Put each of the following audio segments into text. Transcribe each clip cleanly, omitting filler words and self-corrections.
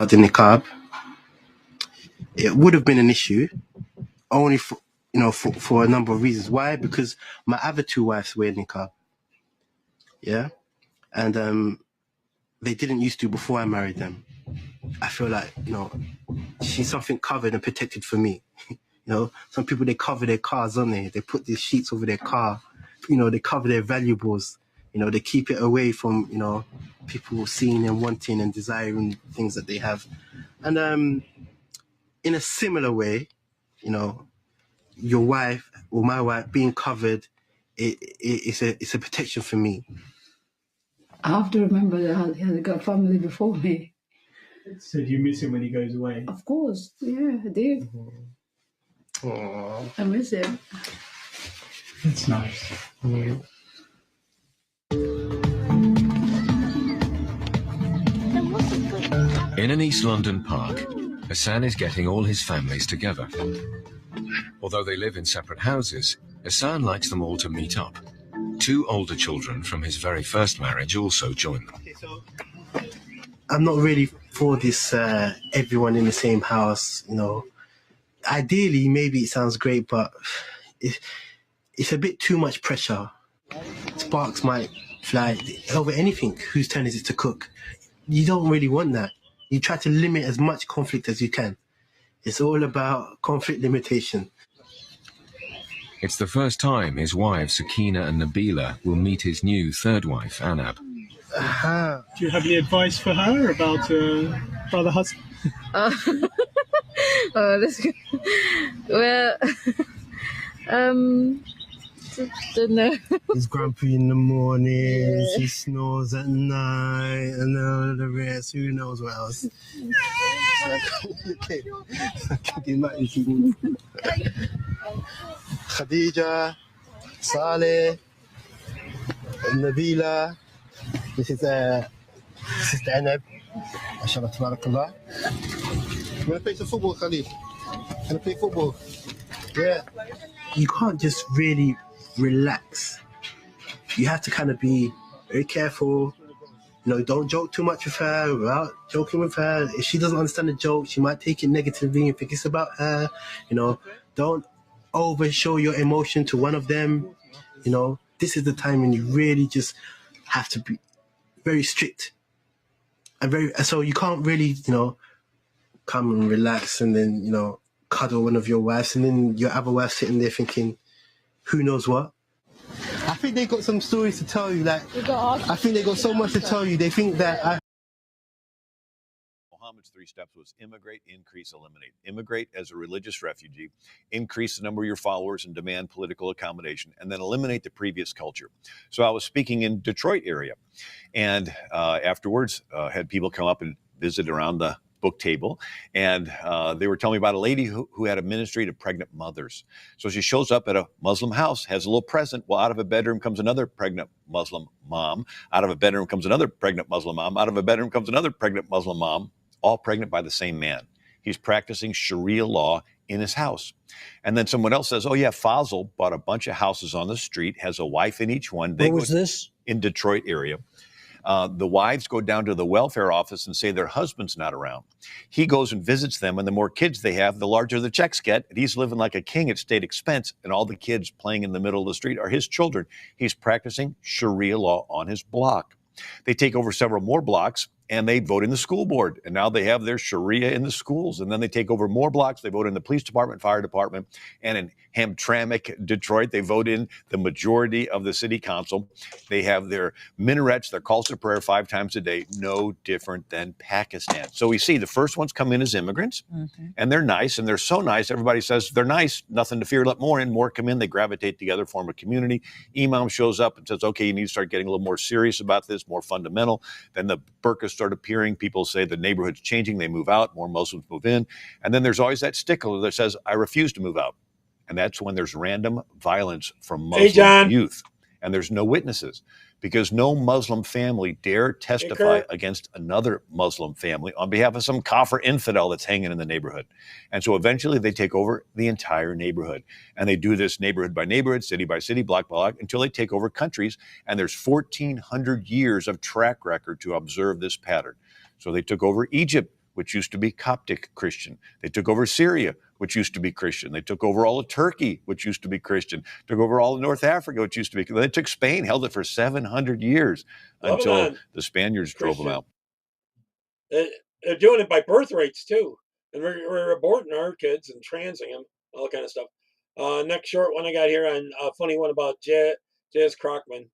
the niqab, it would have been an issue only for a number of reasons. Why? Because my other two wives wear niqab. Yeah. And they didn't used to before I married them. I feel like, she's something covered and protected for me. Some people, they cover their cars, don't they? They put these sheets over their car. They cover their valuables. They keep it away from, people seeing and wanting and desiring things that they have. And in a similar way, your wife or my wife being covered, it's a protection for me. I have to remember that he had got family before me. So do you miss him when he goes away? Of course, yeah, I do. Aww. I miss him. It's nice. Mm. In an East London park, Hassan is getting all his families together. Although they live in separate houses, Hassan likes them all to meet up. Two older children from his very first marriage also join them. Okay, so I'm not really for this everyone in the same house, Ideally, maybe it sounds great, but it's a bit too much pressure. Sparks might fly over anything. Whose turn is it to cook? You don't really want that. You try to limit as much conflict as you can. It's all about conflict limitation. It's the first time his wives Sakina and Nabila will meet his new third wife, Anab. Do you have any advice for her about the husband? Oh, that's good. Well, don't know. He's grumpy in the morning, she snores at night, and all the rest, who knows what else. Okay. Khadija, Saleh, Nabila, this is Sister Anab. MashaAllah, tabarakallah. You want to play some football, Khalid? Can I play football? Yeah. You can't just really relax. You have to kind of be very careful. Don't joke too much with her without joking with her. If she doesn't understand the joke, she might take it negatively and think it's about her. Don't overshow your emotion to one of them. This is the time when you really just have to be very strict. So you can't really, come and relax and then, cuddle one of your wives and then your other wife sitting there thinking, who knows what? I think they got some stories to tell you. I think they got so much to tell you. They think that Muhammad's 3 steps was immigrate, increase, eliminate. Immigrate as a religious refugee, increase the number of your followers and demand political accommodation, and then eliminate the previous culture. So I was speaking in Detroit area, and afterwards had people come up and visit around the book table, and they were telling me about a lady who had a ministry to pregnant mothers. So she shows up at a Muslim house, has a little present. Well, out of a bedroom comes another pregnant Muslim mom. Out of a bedroom comes another pregnant Muslim mom. Out of a bedroom comes another pregnant Muslim mom, all pregnant by the same man. He's practicing Sharia law in his house. And then someone else says, oh yeah, Fazil bought a bunch of houses on the street, has a wife in each one. Where was this? In Detroit area. The wives go down to the welfare office and say their husband's not around. He goes and visits them, and the more kids they have, the larger the checks get. And he's living like a king at state expense, and all the kids playing in the middle of the street are his children. He's practicing Sharia law on his block. They take over several more blocks, and they vote in the school board. And now they have their Sharia in the schools. And then they take over more blocks. They vote in the police department, fire department. And in Hamtramck, Detroit, they vote in the majority of the city council. They have their minarets, their calls to prayer 5 times a day, no different than Pakistan. So we see the first ones come in as immigrants, and they're nice, and they're so nice. Everybody says they're nice, nothing to fear, let more in. More come in, they gravitate together, form a community. Imam shows up and says, okay, you need to start getting a little more serious about this, more fundamental. Then the burqas start appearing. People say the neighborhood's changing. They move out. More Muslims move in. And then there's always that stickler that says, I refuse to move out. And that's when there's random violence from Muslim youth. And there's no witnesses because no Muslim family dare testify against another Muslim family on behalf of some kafir infidel that's hanging in the neighborhood. And so eventually they take over the entire neighborhood. And they do this neighborhood by neighborhood, city by city, block by block, until they take over countries. And there's 1,400 years of track record to observe this pattern. So they took over Egypt which used to be Coptic Christian. They took over Syria, which used to be Christian. They took over all of Turkey, which used to be Christian. Took over all of North Africa, which used to be. They took Spain, held it for 700 years until the Spaniards drove them out. They're doing it by birth rates too, and we're aborting our kids and transing them, all that kind of stuff. Next short one I got here on a funny one about Jazz Crockman.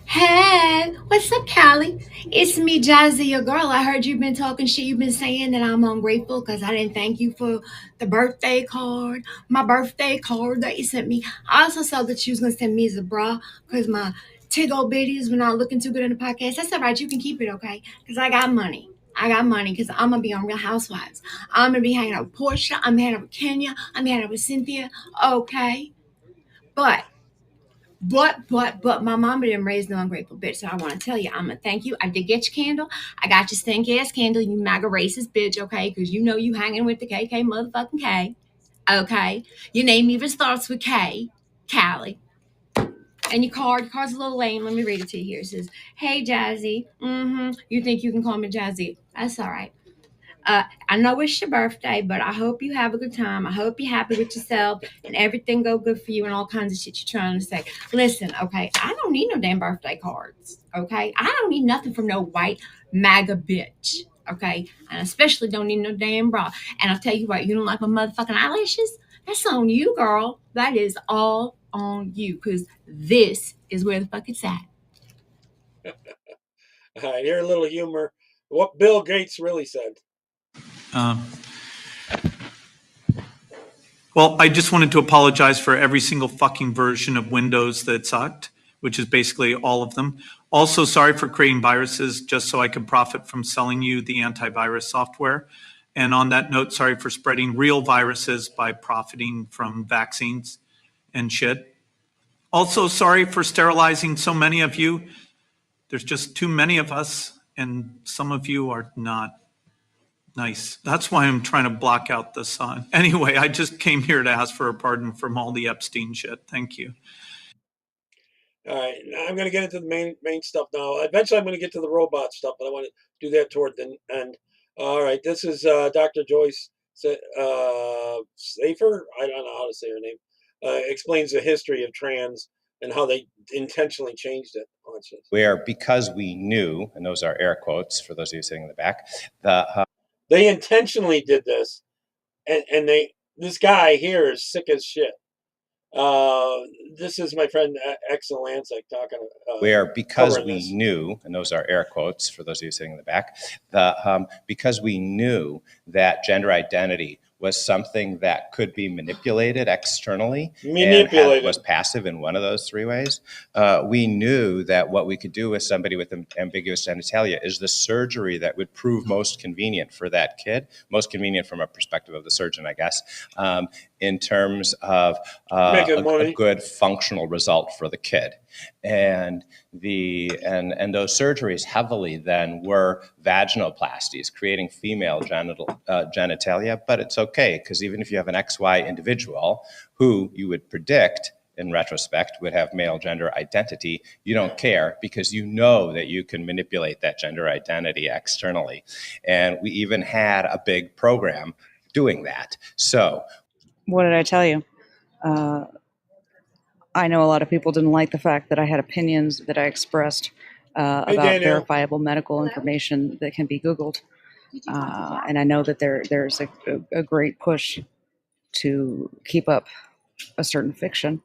Hey, what's up, Callie? It's me, Jazzy, your girl. I heard you've been talking shit. You've been saying that I'm ungrateful because I didn't thank you for the birthday card, my birthday card that you sent me. I also saw that you was going to send me as a bra because my tig-old bitties were not looking too good in the podcast. That's all right. You can keep it, okay? Because I got money. I got money because I'm going to be on Real Housewives. I'm going to be hanging out with Portia. I'm hanging out with Kenya. I'm hanging out with Cynthia, okay? But my mama didn't raise no ungrateful bitch. So I want to tell you, I'm gonna thank you. I did get your candle. I got your stink ass candle, you MAGA racist bitch, okay? Because you know you hanging with the KK motherfucking K, okay? Your name even starts with K, Callie. And your card's a little lame. Let me read it to you here. It says, "Hey Jazzy, you think you can call me Jazzy? That's all right. I know it's your birthday, but I hope you have a good time. I hope you're happy with yourself and everything go good for you and all kinds of shit you're trying to say. Listen, okay, I don't need no damn birthday cards, okay? I don't need nothing from no white MAGA bitch, okay? And I especially don't need no damn bra. And I'll tell you what, you don't like my motherfucking eyelashes? That's on you, girl. That is all on you because this is where the fuck it's at." All right, here a little humor. What Bill Gates really said. Well, I just wanted to apologize for every single fucking version of Windows that sucked, which is basically all of them. Also, sorry for creating viruses just so I could profit from selling you the antivirus software. And on that note, sorry for spreading real viruses by profiting from vaccines and shit. Also, sorry for sterilizing so many of you. There's just too many of us, and some of you are not nice. That's why I'm trying to block out the sun. Anyway, I just came here to ask for a pardon from all the Epstein shit. Thank you. All right, I'm going to get into the main stuff now. Eventually, I'm going to get to the robot stuff, but I want to do that toward the end. All right, this is Dr. Joyce Safer. I don't know how to say her name. Explains the history of trans and how they intentionally changed it. Where because we knew, and those are air quotes for those of you sitting in the back, they intentionally did this, and this guy here is sick as shit. This is my friend Excellence talking. Where because we knew, and those are air quotes for those of you sitting in the back, because we knew that gender identity was something that could be manipulated externally and was passive in one of those three ways. We knew that what we could do with somebody with ambiguous genitalia is the surgery that would prove most convenient for that kid, most convenient from a perspective of the surgeon, I guess, in terms of a good functional result for the kid. And those surgeries heavily then were vaginoplasties, creating female genitalia, but it's okay, because even if you have an XY individual who you would predict in retrospect would have male gender identity, you don't care because you know that you can manipulate that gender identity externally. And we even had a big program doing that. So what did I tell you? I know a lot of people didn't like the fact that I had opinions that I expressed about verifiable medical information that can be Googled. And I know that there's a great push to keep up a certain fiction.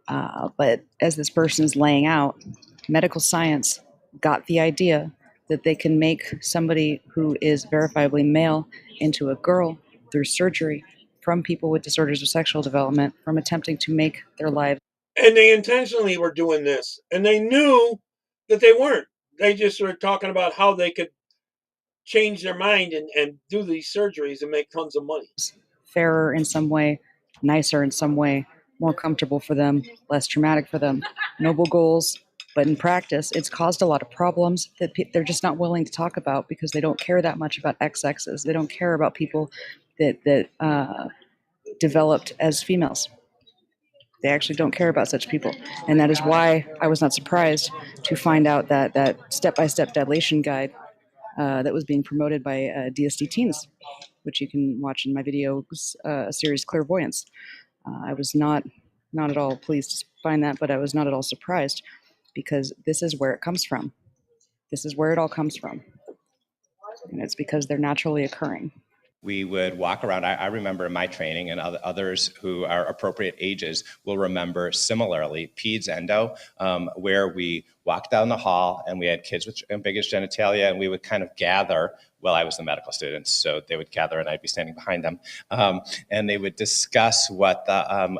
But as this person is laying out, medical science got the idea that they can make somebody who is verifiably male into a girl through surgery from people with disorders of sexual development from attempting to make their lives. And they intentionally were doing this, and they knew that they weren't. They just were talking about how they could change their mind and do these surgeries and make tons of money. Fairer in some way, nicer in some way, more comfortable for them, less traumatic for them. Noble goals, but in practice, it's caused a lot of problems that they're just not willing to talk about because they don't care that much about XXs. They don't care about people that developed as females. They actually don't care about such people. And that is why I was not surprised to find out that step-by-step dilation guide that was being promoted by DSD Teens, which you can watch in my videos series Clairvoyance. I was not at all pleased to find that, but I was not at all surprised, because this is where it comes from. This is where it all comes from. And it's because they're naturally occurring. We would walk around. I remember in my training, and others who are appropriate ages will remember similarly, peds endo, where we walked down the hall and we had kids with ambiguous genitalia, and we would kind of gather. Well, I was the medical student, so they would gather and I'd be standing behind them, and they would discuss what the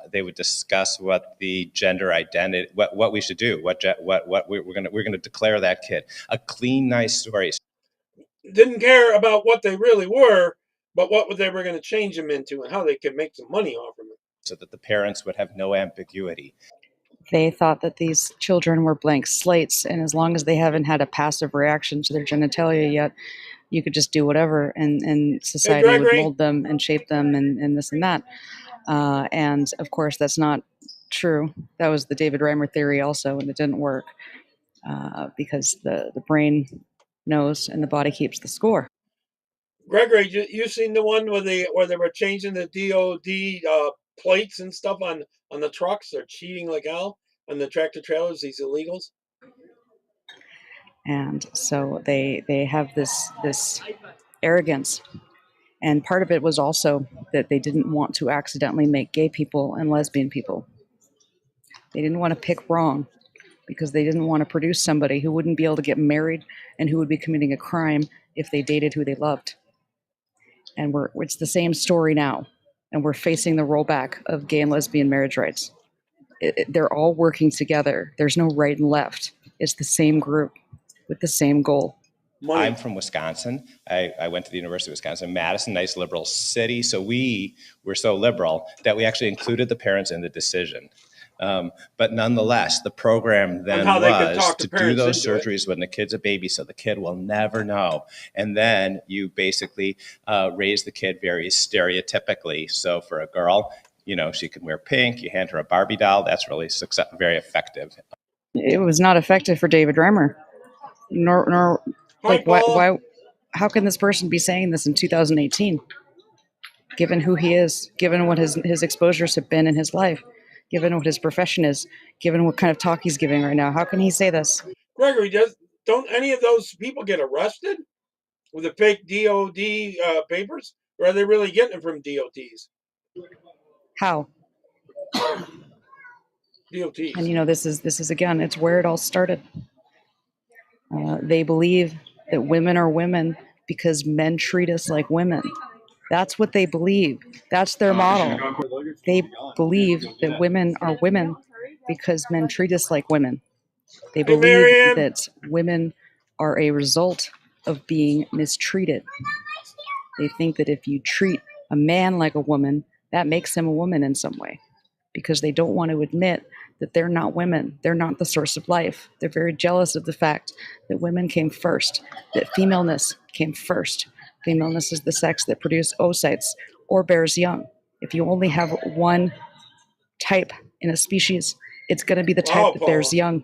gender identity, what we should do, what we're going to declare that kid. A clean, nice story. Didn't care about what they really were, but what they were going to change them into and how they could make some money off of it. So that the parents would have no ambiguity. They thought that these children were blank slates, and as long as they haven't had a passive reaction to their genitalia yet, you could just do whatever, and society would mold them and shape them and this and that. And of course, that's not true. That was the David Reimer theory also, and it didn't work because the brain knows and the body keeps the score. Gregory, you seen the one where they were changing the DOD plates and stuff on the trucks? They're cheating like hell on the tractor trailers, these illegals. And so they have this arrogance. And part of it was also that they didn't want to accidentally make gay people and lesbian people. They didn't want to pick wrong, because they didn't want to produce somebody who wouldn't be able to get married and who would be committing a crime if they dated who they loved. And it's the same story now. And we're facing the rollback of gay and lesbian marriage rights. They're all working together. There's no right and left. It's the same group with the same goal. Money. I'm from Wisconsin. I went to the University of Wisconsin, Madison, nice liberal city. So we were so liberal that we actually included the parents in the decision. But nonetheless, the program then was to do those surgeries when the kid's a baby, so the kid will never know. And then you basically raise the kid very stereotypically. So for a girl, she can wear pink. You hand her a Barbie doll. That's really very effective. It was not effective for David Reimer. Nor like why? How can this person be saying this in 2018? Given who he is, given what his exposures have been in his life, given what his profession is, given what kind of talk he's giving right now, how can he say this? Gregory, don't any of those people get arrested with the fake DOD papers, or are they really getting them from DOTs? How? DOTs. And this is again, it's where it all started. They believe that women are women because men treat us like women. That's what they believe. That's their model. They believe that women are women because men treat us like women. They believe that women are a result of being mistreated. They think that if you treat a man like a woman, that makes him a woman in some way, because they don't want to admit that they're not women. They're not the source of life. They're very jealous of the fact that women came first, that femaleness came first. Femaleness is the sex that produces oocytes or bears young. If you only have one type in a species, it's going to be the type that bears young.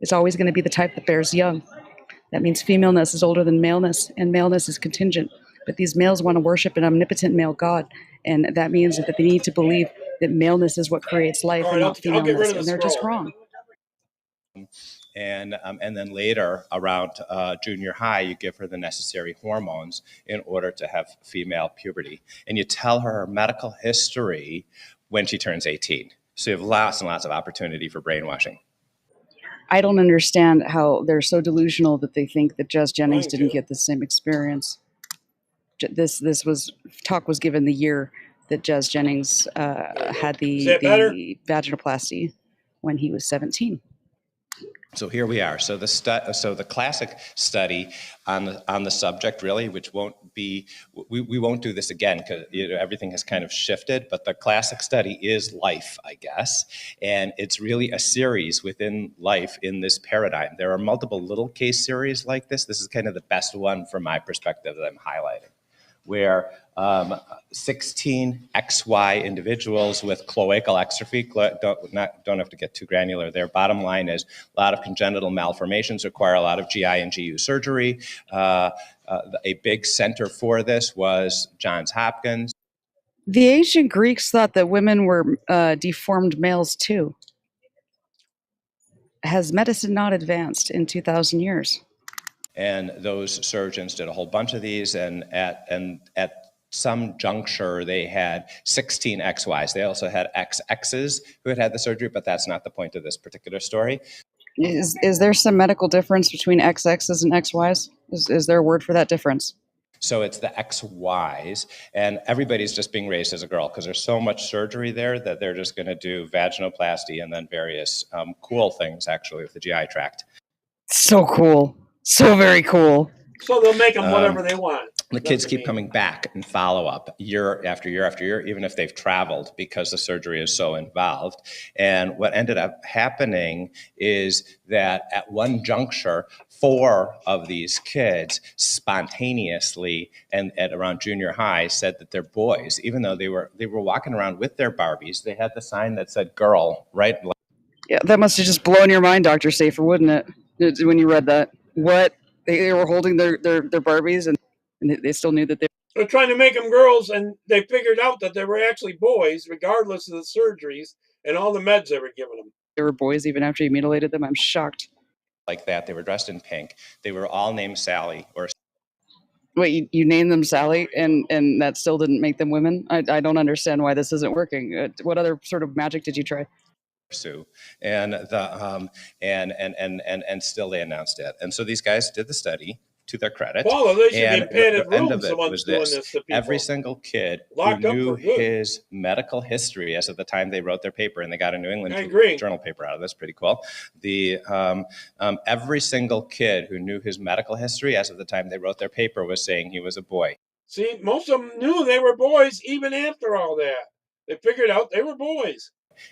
It's always going to be the type that bears young. That means femaleness is older than maleness, and maleness is contingent. But these males want to worship an omnipotent male god, and that means that they need to believe that maleness is what creates life and not femaleness, and they're just wrong. And then later, around junior high, you give her the necessary hormones in order to have female puberty. And you tell her medical history when she turns 18. So you have lots and lots of opportunity for brainwashing. I don't understand how they're so delusional that they think that Jess Jennings didn't get the same experience. This talk was given the year that Jess Jennings had the vaginoplasty when he was 17. So here we are. So the classic study on the subject, really, which won't be, we won't do this again because everything has kind of shifted. But the classic study is Life, I guess, and it's really a series within Life in this paradigm. There are multiple little case series like this. This is kind of the best one from my perspective that I'm highlighting. where 16 XY individuals with cloacal exstrophy, don't have to get too granular there. Bottom line is a lot of congenital malformations require a lot of GI and GU surgery. A big center for this was Johns Hopkins. The ancient Greeks thought that women were deformed males too. Has medicine not advanced in 2,000 years? And those surgeons did a whole bunch of these, and at some juncture they had 16 XYs. They also had XXs who had the surgery, but that's not the point of this particular story. Is there some medical difference between XXs and XYs? Is there a word for that difference? So it's the XYs, and everybody's just being raised as a girl because there's so much surgery there that they're just going to do vaginoplasty and then various cool things actually with the GI tract. So cool. So very cool. So they'll make them whatever they want. The kids keep coming back and follow up year after year after year, even if they've traveled, because the surgery is so involved. And what ended up happening is that at one juncture, 4 of these kids spontaneously and at around junior high said that they're boys, even though they were walking around with their Barbies. They had the sign that said girl, right? Yeah, that must have just blown your mind, Dr. Safer, wouldn't it? When you read that. What? They were holding their Barbies and they still knew that they're trying to make them girls, and they figured out that they were actually boys, regardless of the surgeries and all the meds they were giving them. They were boys even after you mutilated them? I'm shocked. Like that. They were dressed in pink. They were all named Sally. Or wait, you named them Sally, and that still didn't make them women? I don't understand why this isn't working. What other sort of magic did you try? Sue, and the and still they announced it. And so these guys did the study to their credit. Paula, they should and be padded the end rooms. of it was doing this: this to people. Every single kid Locked who up knew for good. his medical history as of the time they wrote their paper, and they got a New England Journal paper out of this. Pretty cool. The every single kid who knew his medical history as of the time they wrote their paper was saying he was a boy. See, most of them knew they were boys even after all that. They figured out they were boys.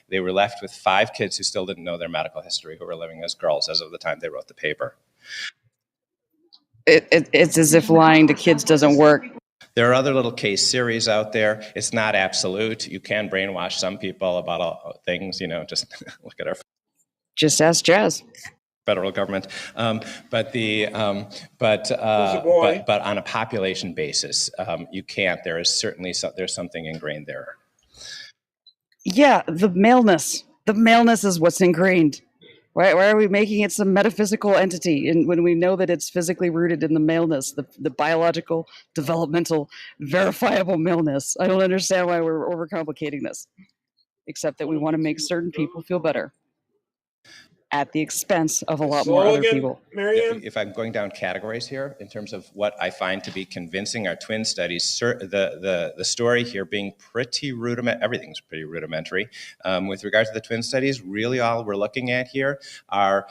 They were left with 5 kids who still didn't know their medical history, who were living as girls as of the time they wrote the paper. It's as if lying to kids doesn't work. There are other little case series out there. It's not absolute. You can brainwash some people about all things, just look at our... Just ask Jazz. Federal government, but on a population basis, you can't. There is certainly there's something ingrained there. Yeah, the maleness. The maleness is what's ingrained. Why are we making it some metaphysical entity when we know that it's physically rooted in the maleness, the biological, developmental, verifiable maleness? I don't understand why we're overcomplicating this, except that we want to make certain people feel better at the expense of a lot more other people. If I'm going down categories here, in terms of what I find to be convincing our twin studies, the story here being pretty rudimentary, everything's pretty rudimentary. With regard to the twin studies, really all we're looking at here are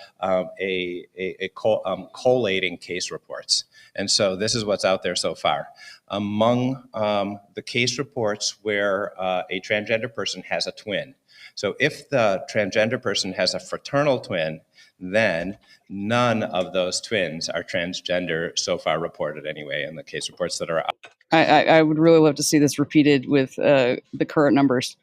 collating case reports. And so this is what's out there so far. Among the case reports where a transgender person has a twin, so if the transgender person has a fraternal twin, then none of those twins are transgender so far reported anyway in the case reports that are out. I would really love to see this repeated with the current numbers,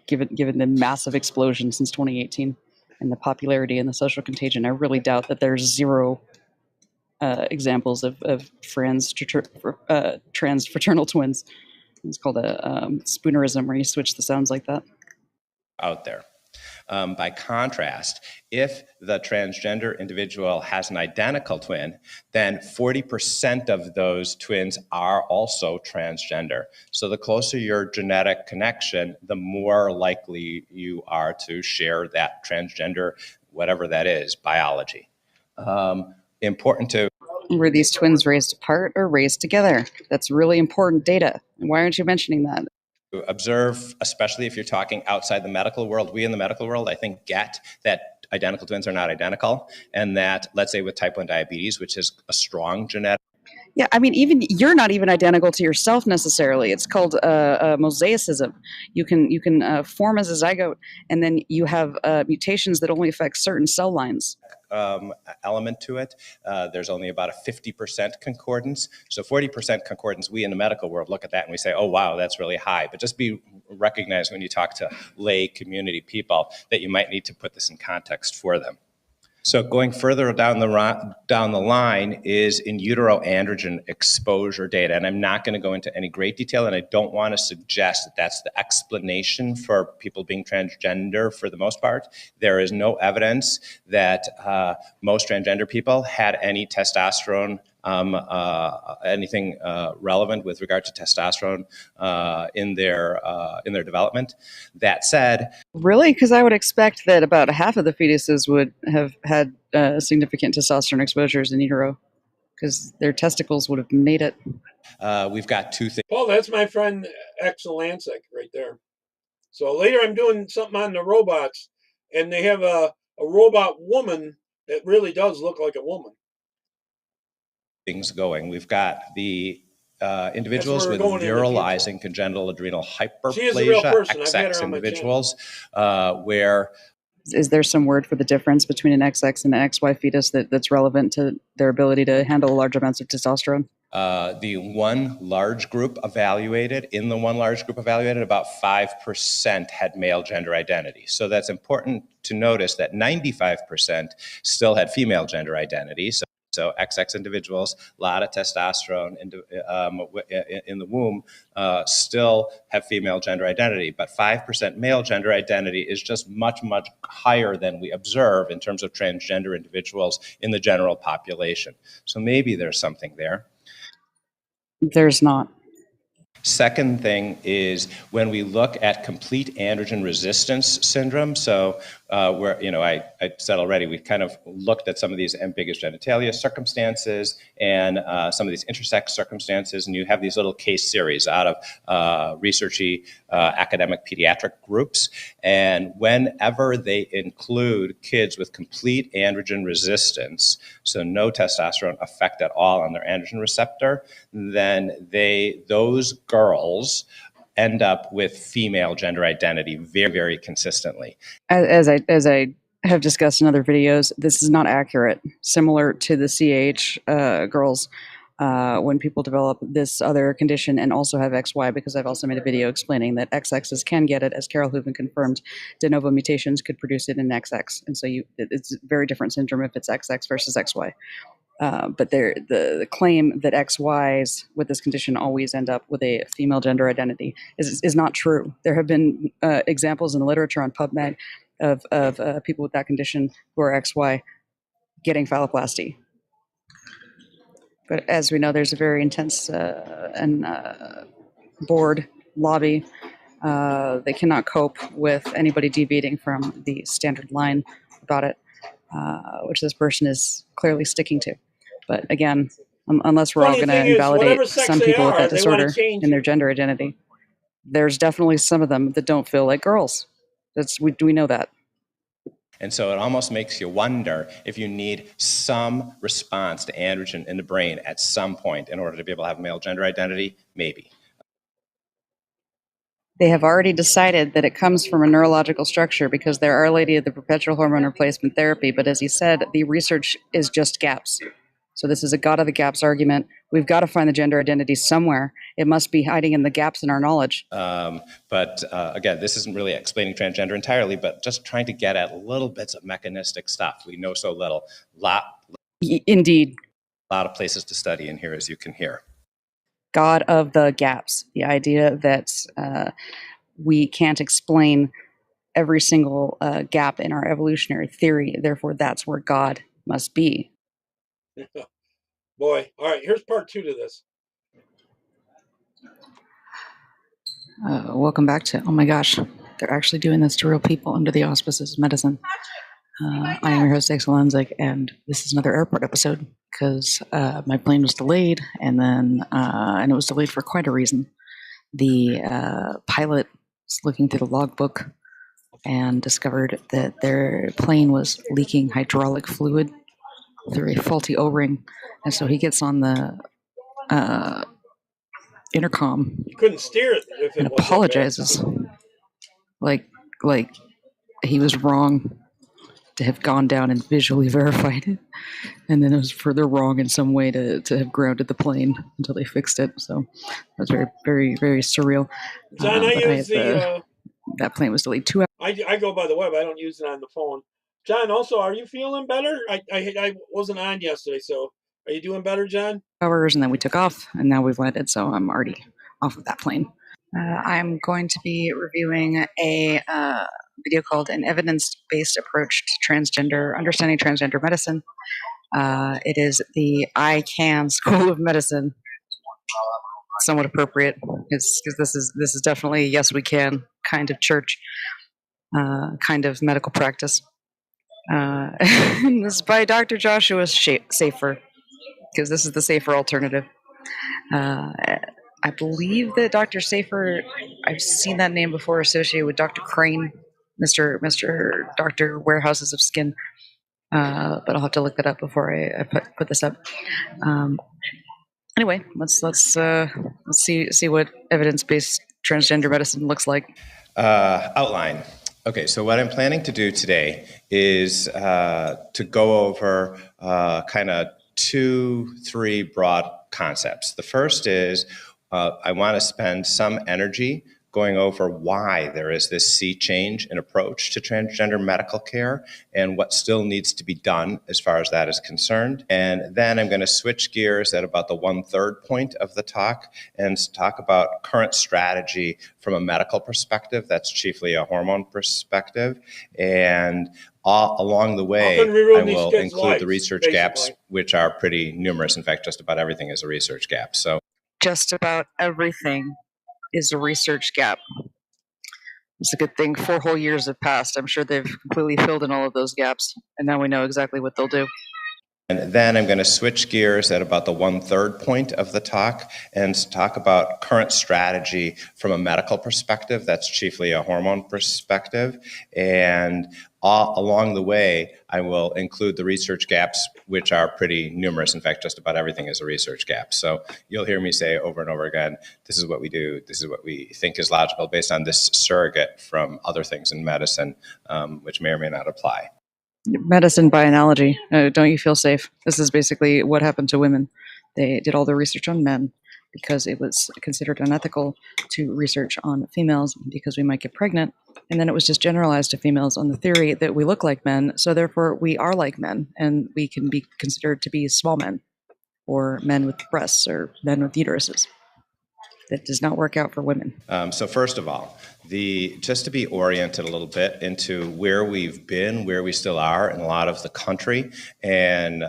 given the massive explosion since 2018 and the popularity and the social contagion. I really doubt that there's 0 examples of trans fraternal twins. It's called a spoonerism, where you switch the sounds like that. Out there. By contrast, if the transgender individual has an identical twin, then 40% of those twins are also transgender. So the closer your genetic connection, the more likely you are to share that transgender, whatever that is, biology. Important to... Were these twins raised apart or raised together? That's really important data. Why aren't you mentioning that? Observe, especially if you're talking outside the medical world. We in the medical world, I think, get that identical twins are not identical, and that, let's say with type 1 diabetes, which is a strong genetic... Yeah, I mean, even you're not even identical to yourself necessarily. It's called mosaicism. You can form as a zygote, and then you have mutations that only affect certain cell lines. element to it. There's only about a 50% concordance. So 40% concordance, we in the medical world look at that and we say, oh, wow, that's really high. But just be recognized when you talk to lay community people that you might need to put this in context for them. So going further down the line is in utero androgen exposure data. And I'm not going to go into any great detail, and I don't want to suggest that that's the explanation for people being transgender for the most part. There is no evidence that most transgender people had any testosterone, anything relevant with regard to testosterone in their development. That said, really, because I would expect that about half of the fetuses would have had significant testosterone exposures in utero, because their testicles would have made it. We've got two things. Paul, that's my friend Exelancic right there. So later I'm doing something on the robots, and they have a robot woman that really does look like a woman. Things going. We've got the individuals with virilizing congenital adrenal hyperplasia, XX individuals, where... Is there some word for the difference between an XX and an XY fetus that's relevant to their ability to handle large amounts of testosterone? The one large group evaluated, about 5% had male gender identity. So that's important to notice that 95% still had female gender identity. So XX individuals, a lot of testosterone in the womb, still have female gender identity. But 5% male gender identity is just much, much higher than we observe in terms of transgender individuals in the general population. So maybe there's something there. There's not. Second thing is when we look at complete androgen resistance syndrome. So where, I said already, we kind of looked at some of these ambiguous genitalia circumstances and some of these intersex circumstances, and you have these little case series out of researchy academic pediatric groups. And whenever they include kids with complete androgen resistance, so no testosterone effect at all on their androgen receptor, then those girls end up with female gender identity very, very consistently. As I have discussed in other videos, this is not accurate. Similar to the CH girls, when people develop this other condition and also have XY, because I've also made a video explaining that XXs can get it, as Carol Hooven confirmed, de novo mutations could produce it in XX. And so it's a very different syndrome if it's XX versus XY. But the claim that XYs with this condition always end up with a female gender identity is not true. There have been examples in the literature on PubMed of people with that condition who are XY getting phalloplasty. But as we know, there's a very intense board lobby. They cannot cope with anybody deviating from the standard line about it, which this person is clearly sticking to. But again, unless we're all going to invalidate some people with that disorder in their gender identity, there's definitely some of them that don't feel like girls. We know that. And so it almost makes you wonder if you need some response to androgen in the brain at some point in order to be able to have male gender identity. Maybe. They have already decided that it comes from a neurological structure because they're Our Lady of the Perpetual Hormone Replacement Therapy. But as he said, the research is just gaps. So this is a God of the gaps argument. We've got to find the gender identity somewhere. It must be hiding in the gaps in our knowledge. But again, this isn't really explaining transgender entirely, but just trying to get at little bits of mechanistic stuff. We know so little. Indeed. A lot of places to study in here, as you can hear. God of the gaps. The idea that we can't explain every single gap in our evolutionary theory. Therefore, that's where God must be. Boy. All right, here's part 2 to this. Welcome back to, oh my gosh, they're actually doing this to real people under the auspices of medicine. I am your host, Exelancic, and this is another airport episode because my plane was delayed, and it was delayed for quite a reason. The pilot was looking through the logbook and discovered that their plane was leaking hydraulic fluid through a faulty O-ring, and so he gets on the intercom. You couldn't steer it if it and apologizes, like he was wrong. to have gone down and visually verified it, and then it was further wrong in some way to have grounded the plane until they fixed it. So that was very, very, very surreal. John, I use that plane was delayed 2 hours. I go by the web. I don't use it on the phone. John, also, are you feeling better? I wasn't on yesterday, so are you doing better, John? Hours, and then we took off, and now we've landed, so I'm already off of that plane. I'm going to be reviewing a video called An Evidence-Based Approach to Understanding Transgender Medicine. It is the ICANN School of Medicine. Somewhat appropriate, because this is definitely a yes we can kind of church, kind of medical practice. This is by Dr. Joshua Safer, because this is the safer alternative. I believe that Dr. Safer, I've seen that name before associated with Dr. Crane, Mr. Dr. Warehouses of Skin, but I'll have to look that up before I put this up. Anyway, let's see what evidence-based transgender medicine looks like. Outline. Okay, so what I'm planning to do today is to go over kind of 2-3 broad concepts. The first is I want to spend some energy going over why there is this sea change in approach to transgender medical care and what still needs to be done as far as that is concerned. And then I'm going to switch gears at about the 1/3 point of the talk and talk about current strategy from a medical perspective. That's chiefly a hormone perspective. And along the way, I will include the research gaps, which are pretty numerous. In fact, just about everything is a research gap. So just about everything is a research gap. It's a good thing 4 whole years have passed. I'm sure they've completely filled in all of those gaps, and now we know exactly what they'll do. And then I'm going to switch gears at about the 1/3 point of the talk and talk about current strategy from a medical perspective. That's chiefly a hormone perspective. And along the way, I will include the research gaps, which are pretty numerous. In fact, just about everything is a research gap. So you'll hear me say over and over again, this is what we do, this is what we think is logical based on this surrogate from other things in medicine, which may or may not apply. Medicine by analogy. Don't you feel safe? This is basically what happened to women. They did all the research on men because it was considered unethical to research on females because we might get pregnant. And then it was just generalized to females on the theory that we look like men, so therefore we are like men, and we can be considered to be small men, or men with breasts, or men with uteruses. That does not work out for women. So first of all, just to be oriented a little bit into where we've been, where we still are in a lot of the country, and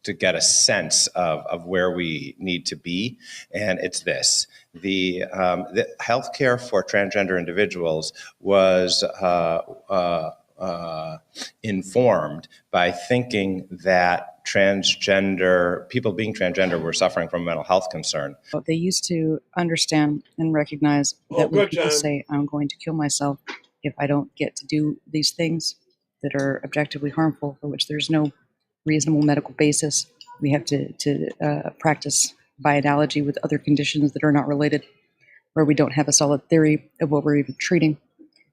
to get a sense of where we need to be, and it's this. The healthcare for transgender individuals was informed by thinking that people being transgender were suffering from a mental health concern. They used to understand and recognize that when people say, I'm going to kill myself if I don't get to do these things that are objectively harmful, for which there's no reasonable medical basis, we have to practice by analogy with other conditions that are not related, where we don't have a solid theory of what we're even treating.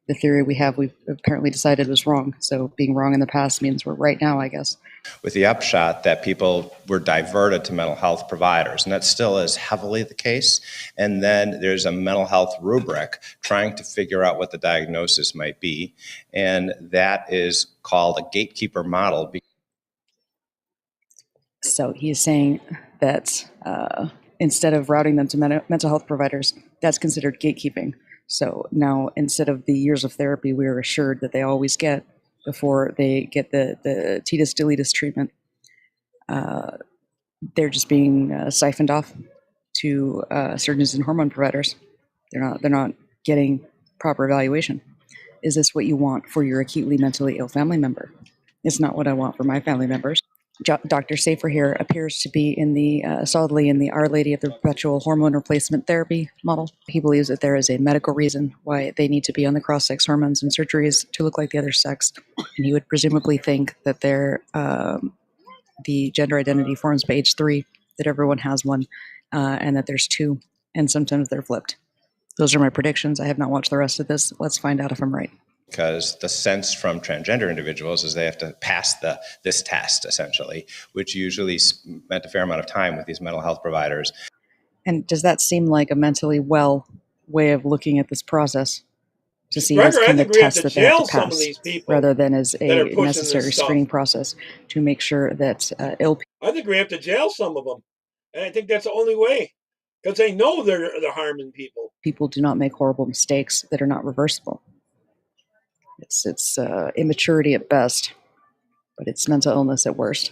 The theory we've apparently decided was wrong. So being wrong in the past means we're right now, I guess. With the upshot that people were diverted to mental health providers, and that still is heavily the case. And then there's a mental health rubric trying to figure out what the diagnosis might be, and that is called a gatekeeper model. So he's saying that instead of routing them to mental health providers, that's considered gatekeeping. So now, instead of the years of therapy we are assured that they always get before they get the Titus Deletus treatment, they're just being siphoned off to surgeons and hormone providers. They're not getting proper evaluation. Is this what you want for your acutely mentally ill family member? It's not what I want for my family members. Dr. Safer here appears to be solidly in the Our Lady of the Perpetual Hormone Replacement Therapy model. He believes that there is a medical reason why they need to be on the cross-sex hormones and surgeries to look like the other sex, and he would presumably think that the gender identity forms by age 3, that everyone has one, and that there's 2, and sometimes they're flipped. Those are my predictions. I have not watched the rest of this. Let's find out if I'm right. because the sense from transgender individuals is they have to pass this test, essentially, which usually spent a fair amount of time with these mental health providers. And does that seem like a mentally well way of looking at this process? To see Gregor, this I kind think of we have test to that they have jail to some of pass, these people rather than as that are a pushing this necessary stuff. screening process to make sure that ill I think we have to jail some of them, and I think that's the only way, because they know they're harming people. people do not make horrible mistakes that are not reversible. It's immaturity at best, but it's mental illness at worst.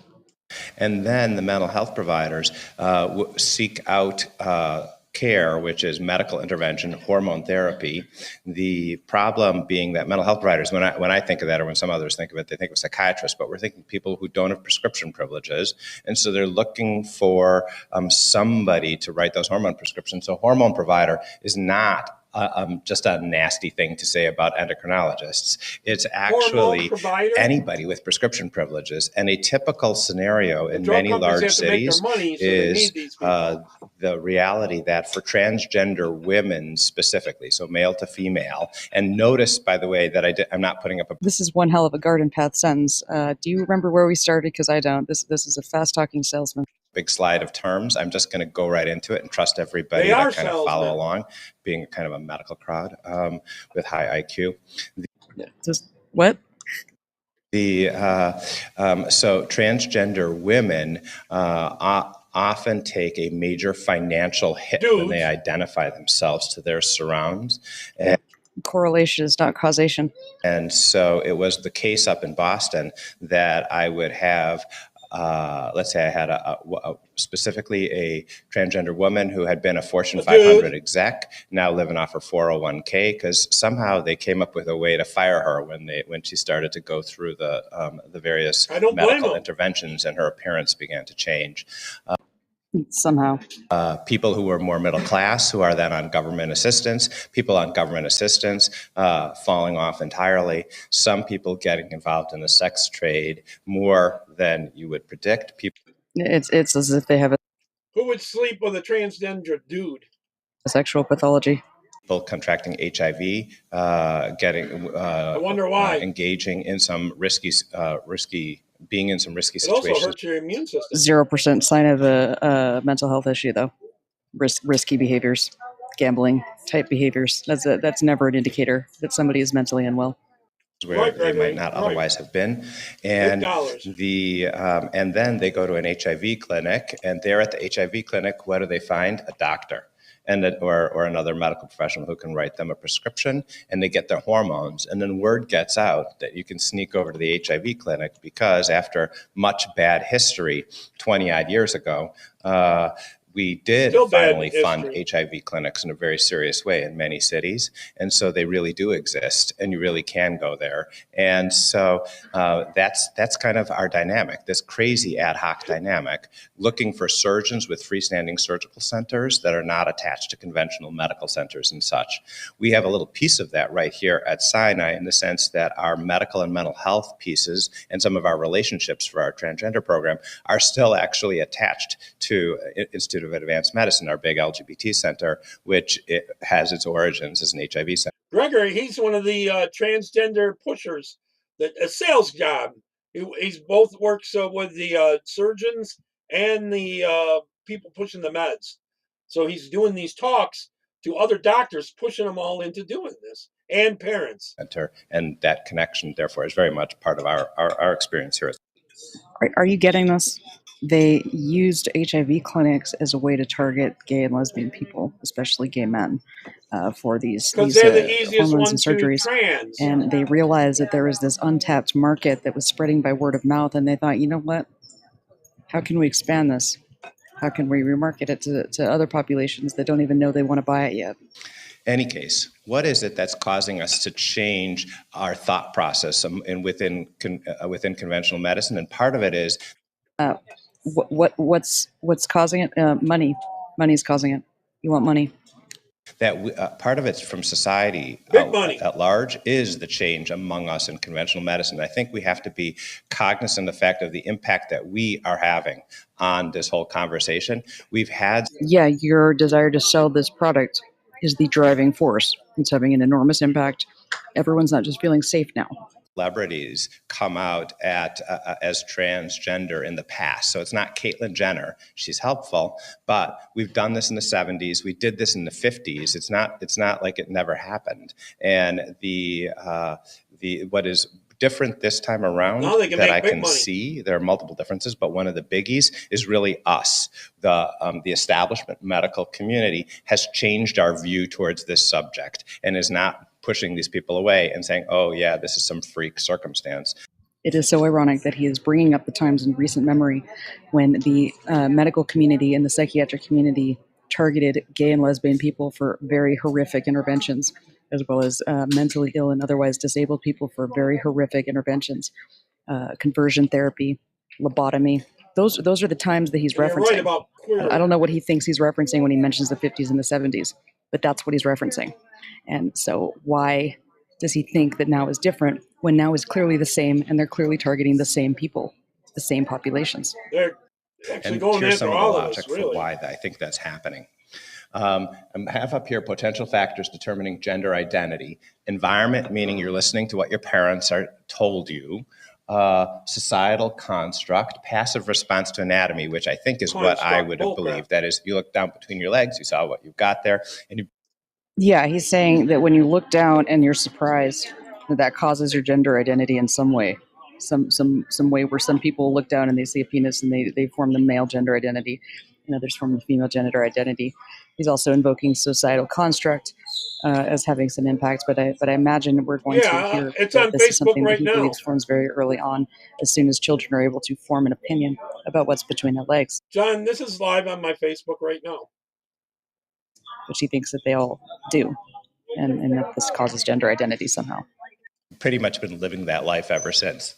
And then the mental health providers seek out care, which is medical intervention, hormone therapy. The problem being that mental health providers, when I think of that, or when some others think of it, they think of psychiatrists, but we're thinking people who don't have prescription privileges. And so they're looking for somebody to write those hormone prescriptions. So hormone provider is not just a nasty thing to say about endocrinologists. It's actually anybody with prescription privileges. And a typical scenario in many large cities is the reality that for transgender women specifically, so male to female, and notice, by the way, that I'm not putting up a... This is one hell of a garden path sentence. Do you remember where we started? Because I don't. This is a fast-talking salesman. Big slide of terms. I'm just going to go right into it and trust everybody to kind of follow along, being kind of a medical crowd with high IQ. Just what? So transgender women often take a major financial hit when they identify themselves to their surrounds. And correlation is not causation. And so it was the case up in Boston that I would have let's say I had specifically a transgender woman who had been a Fortune 500 exec, now living off her 401k, because somehow they came up with a way to fire her when she started to go through the various medical interventions and her appearance began to change. Somehow. People who were more middle class, who are then on government assistance, people on government assistance falling off entirely, some people getting involved in the sex trade more than you would predict. It's as if they have Who would sleep with a transgender dude? a sexual pathology. People contracting HIV, I wonder why. engaging in some risky being in some risky it situations. It also hurts your immune system. 0% sign of a mental health issue, though. Risky behaviors, gambling type behaviors. That's never an indicator that somebody is mentally unwell. Where they might not otherwise have been, and and then they go to an HIV clinic, and there at the HIV clinic, what do they find? A doctor. Or another medical professional who can write them a prescription, and they get their hormones. And then word gets out that you can sneak over to the HIV clinic because after much bad history 20-odd years ago, we did finally fund HIV clinics in a very serious way in many cities. And so they really do exist, and you really can go there. And so that's kind of our dynamic, this crazy ad hoc dynamic, looking for surgeons with freestanding surgical centers that are not attached to conventional medical centers and such. We have a little piece of that right here at Sinai in the sense that our medical and mental health pieces and some of our relationships for our transgender program are still actually attached to Institute of Advanced Medicine, our big LGBT center, which it has its origins as an HIV center. Gregory, he's one of the transgender pushers, a sales job. He's both works with the surgeons and the people pushing the meds. So he's doing these talks to other doctors, pushing them all into doing this, and parents. And that connection, therefore, is very much part of our experience here. Are you getting this? They used HIV clinics as a way to target gay and lesbian people, especially gay men, for these hormones and surgeries. And they realized that there was this untapped market that was spreading by word of mouth, and they thought, you know what? How can we expand this? How can we remarket it to other populations that don't even know they want to buy it yet? Any case, what is it that's causing us to change our thought process within conventional medicine? And part of it is what's causing it? Money. Money's causing it. You want money. That part of it's from society at large is the change among us in conventional medicine. I think we have to be cognizant of the fact of the impact that we are having on this whole conversation. We've had... Yeah, your desire to sell this product is the driving force. It's having an enormous impact everyone's not just feeling safe now. Celebrities come out as transgender in the past. So it's not Caitlyn Jenner. She's helpful, but we've done this in the 70s. We did this in the 50s. It's not like it never happened. And what is different this time around that I can see, there are multiple differences, but one of the biggies is really us. The establishment medical community has changed our view towards this subject and is not pushing these people away and saying, oh yeah, this is some freak circumstance. It is so ironic that he is bringing up the times in recent memory when the medical community and the psychiatric community targeted gay and lesbian people for very horrific interventions, as well as mentally ill and otherwise disabled people for very horrific interventions, conversion therapy, lobotomy. Those are the times that he's referencing. Right about queer. I don't know what he thinks he's referencing when he mentions the 50s and the 70s, but that's what he's referencing. And so why does he think that now is different when now is clearly the same and they're clearly targeting the same people, the same populations? They're actually and going here's after some of the all of logic us, really. for why I think that's happening. I have up here potential factors determining gender identity. Environment, meaning you're listening to what your parents are told you. Societal construct, passive response to anatomy, which I think is what I would have believed. That is, you look down between your legs, you saw what you've got there, and you. Yeah, he's saying that when you look down and you're surprised, that causes your gender identity in some way. Some way where some people look down and they see a penis and they form the male gender identity, and others form the female gender identity. He's also invoking societal construct as having some impact, but I imagine we're going to hear it's that on this Facebook is something right that he now. believes forms very early on, as soon as children are able to form an opinion about what's between their legs. John, this is live on my Facebook right now. Which he thinks that they all do, and that this causes gender identity somehow. Pretty much been living that life ever since.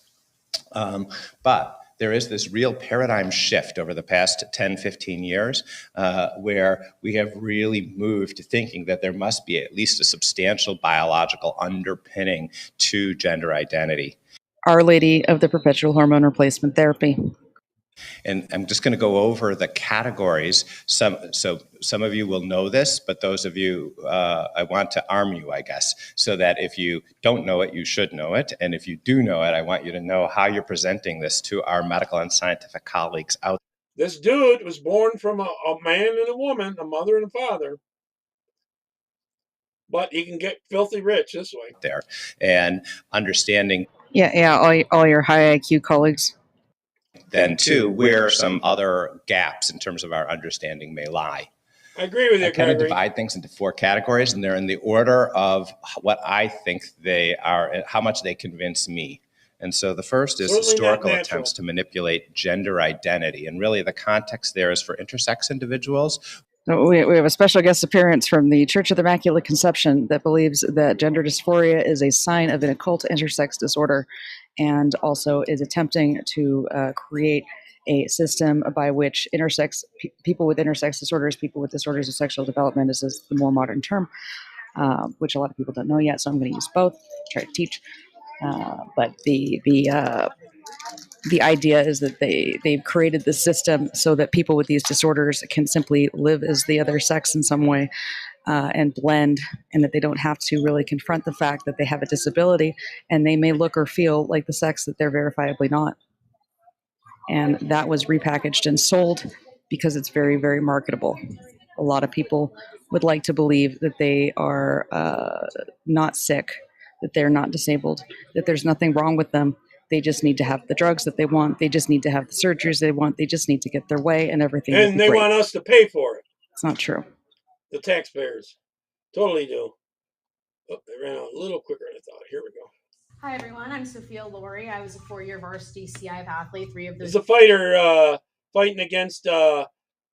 But there is this real paradigm shift over the past 10, 15 years where we have really moved to thinking that there must be at least a substantial biological underpinning to gender identity. Our Lady of the Perpetual Hormone Replacement Therapy. And I'm just going to go over the categories. So some of you will know this, but those of you, I want to arm you, I guess, so that if you don't know it, you should know it. And if you do know it, I want you to know how you're presenting this to our medical and scientific colleagues out there. This dude was born from a man and a woman, a mother and a father. But he can get filthy rich this way. There. And understanding. Yeah, all your high IQ colleagues. Then, too, where some other gaps in terms of our understanding may lie. I agree with you, I kind of divide things into 4 categories, and they're in the order of what I think they are and how much they convince me. And so the first is historical attempts to manipulate gender identity. And really the context there is for intersex individuals. We have a special guest appearance from the Church of the Immaculate Conception that believes that gender dysphoria is a sign of an occult intersex disorder, and also is attempting to create a system by which people with intersex disorders, people with disorders of sexual development is the more modern term, which a lot of people don't know yet, so I'm going to use both, try to teach. But the idea is that they've created this system so that people with these disorders can simply live as the other sex in some way and blend, and that they don't have to really confront the fact that they have a disability and they may look or feel like the sex that they're verifiably not. And that was repackaged and sold because it's very, very marketable. A lot of people would like to believe that they are not sick, that they're not disabled, that there's nothing wrong with them. They just need to have the drugs that they want. They just need to have the surgeries they want. They just need to get their way, and everything. And they want us to pay for it. It's not true. The taxpayers totally do. Oh, they ran out a little quicker than I thought. Here we go. Hi, everyone. I'm Sophia Laurie. I was a 4-year varsity CIF athlete. 3 of those. It's a fighter fighting against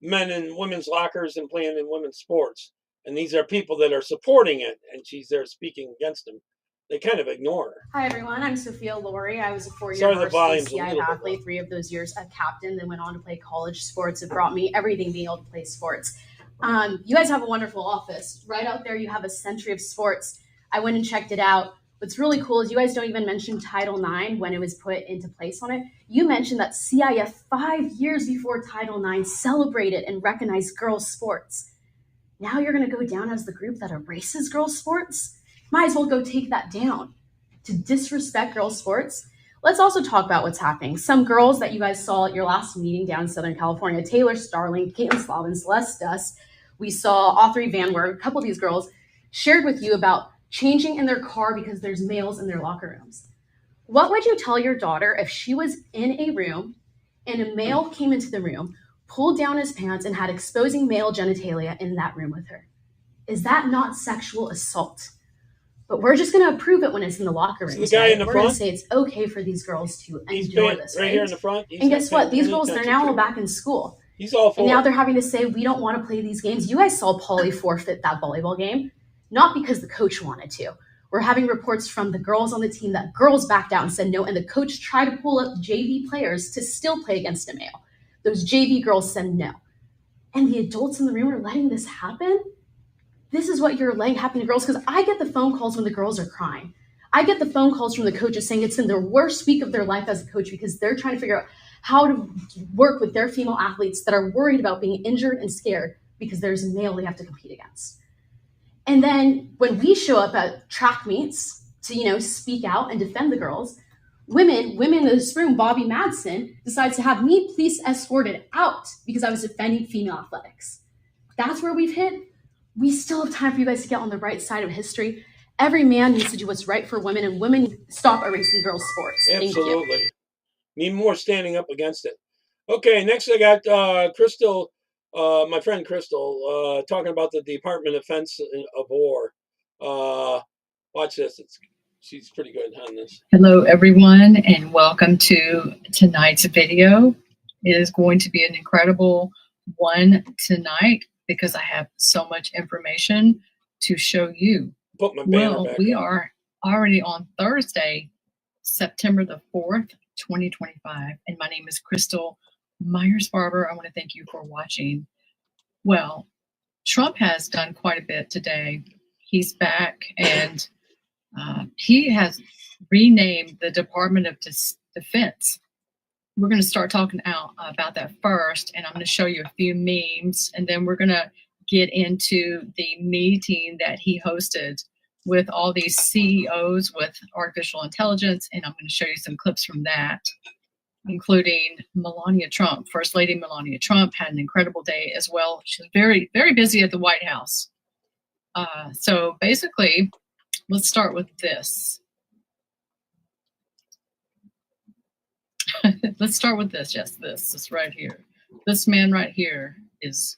men and women's lockers and playing in women's sports. And these are people that are supporting it, and she's there speaking against them. They kind of ignore her. Hi, everyone. I'm Sophia Laurie. I was a 4-year varsity CIF athlete, 3 of those years a captain, then went on to play college sports. It brought me everything being able to play sports. You guys have a wonderful office. Right out there, you have a century of sports. I went and checked it out. What's really cool is you guys don't even mention Title IX when it was put into place on it. You mentioned that CIF 5 years before Title IX celebrated and recognized girls' sports. Now you're going to go down as the group that erases girls' sports? Might as well go take that down. To disrespect girls' sports. Let's also talk about what's happening. Some girls that you guys saw at your last meeting down in Southern California, Taylor Starling, Caitlin Slavin, Celeste Dust, we saw Autry Van Wert, a couple of these girls shared with you about changing in their car because there's males in their locker rooms. What would you tell your daughter if she was in a room and a male came into the room, pulled down his pants, and had exposing male genitalia in that room with her? Is that not sexual assault? But we're just going to approve it when it's in the locker room. The guy in the we're front? going to say it's okay for these girls to endure this, right here in the front. And guess what? These girls, they're now all back in school. He's all for And now it. they're having to say, we don't want to play these games. You guys saw Pauly forfeit that volleyball game, not because the coach wanted to. We're having reports from the girls on the team that girls backed out and said no, and the coach tried to pull up JV players to still play against a male. Those JV girls said no. And the adults in the room are letting this happen? This is what you're letting happen to girls, because I get the phone calls when the girls are crying. I get the phone calls from the coaches saying it's in their worst week of their life as a coach because they're trying to figure out how to work with their female athletes that are worried about being injured and scared because there's a male they have to compete against. And then when we show up at track meets to, speak out and defend the girls, women in this room, Bobby Madsen, decides to have me police escorted out because I was defending female athletics. That's where we've hit. We still have time for you guys to get on the right side of history. Every man needs to do what's right for women, and women need to stop erasing girls' sports. Absolutely. Thank you. Need more standing up against it. Okay, next I got Crystal, my friend Crystal, talking about the Department of Defense of War. Watch this. She's pretty good on this. Hello, everyone, and welcome to tonight's video. It is going to be an incredible one tonight because I have so much information to show you. Put my banner back we on. are already on Thursday, September the 4th, 2025, and my name is Crystal Myers-Barber. I want to thank you for watching. Well, Trump has done quite a bit today. He's back, and he has renamed the Department of Defense. We're going to start talking about that first, and I'm going to show you a few memes, and then we're going to get into the meeting that he hosted with all these CEOs with artificial intelligence, and I'm going to show you some clips from that, including Melania Trump. First Lady Melania Trump had an incredible day as well. She was very, very busy at the White House. So basically, let's start with this. Let's start with this. Yes, this right here. This man right here is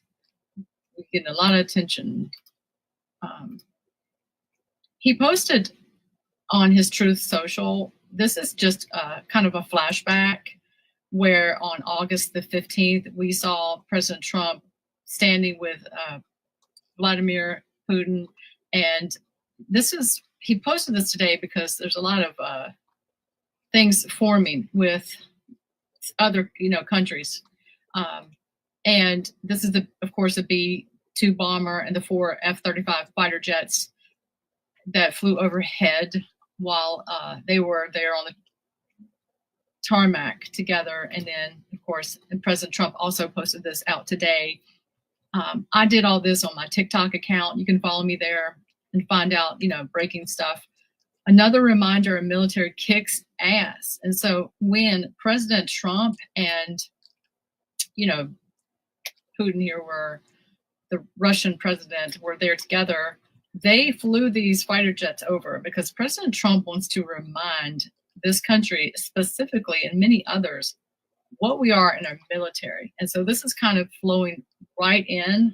getting a lot of attention. He posted on his Truth Social. This is just kind of a flashback where on August the 15th, we saw President Trump standing with Vladimir Putin. And he posted this today because there's a lot of things forming with other, countries. And this is of course, a B-2 bomber and the 4 F-35 fighter jets that flew overhead while they were there on the tarmac together. And then, of course, President Trump also posted this out today. I did all this on my TikTok account. You can follow me there and find out, breaking stuff. Another reminder, military kicks ass. And so when President Trump and, Putin here were the Russian president were there together, they flew these fighter jets over because President Trump wants to remind this country specifically and many others what we are in our military. And so this is kind of flowing right into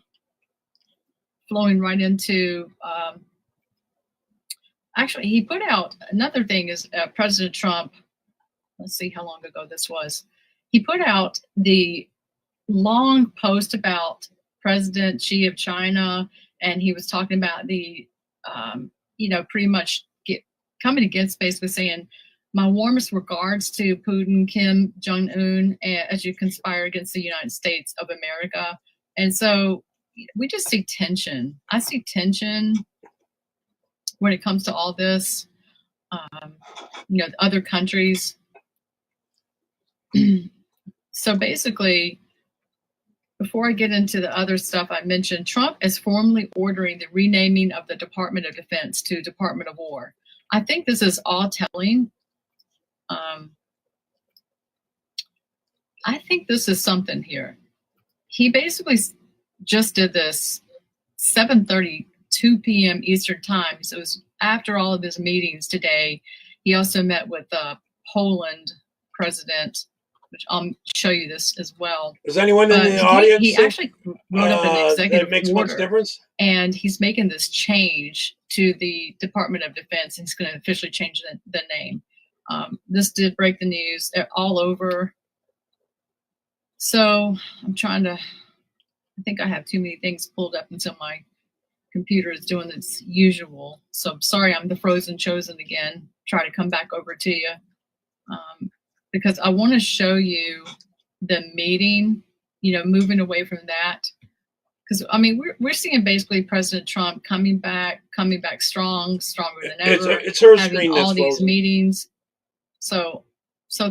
actually, he put out another thing is President Trump, let's see how long ago this was. He put out the long post about President Xi of China, and he was talking about the, pretty much coming against, basically saying, my warmest regards to Putin, Kim Jong-un, as you conspire against the United States of America. And so we just see tension. I see tension when it comes to all this, other countries. So basically, before I get into the other stuff I mentioned, Trump is formally ordering the renaming of the Department of Defense to Department of War. I think this is all telling. I think this is something here. He basically just did this 7:32 p.m. Eastern time. So it was after all of his meetings today. He also met with the Poland president, which I'll show you this as well. Is anyone in the audience? He actually wrote up an executive that makes order, much difference? and he's making this change to the Department of Defense. He's going to officially change the name. This did break the news all over. So I'm trying to, I think I have too many things pulled up until my computer is doing its usual. So I'm sorry, I'm the frozen chosen again. Try to come back over to you because I want to show you the meeting, moving away from that. Because, I mean, we're seeing basically President Trump coming back stronger than ever. It's her having screen all that's these frozen. meetings. So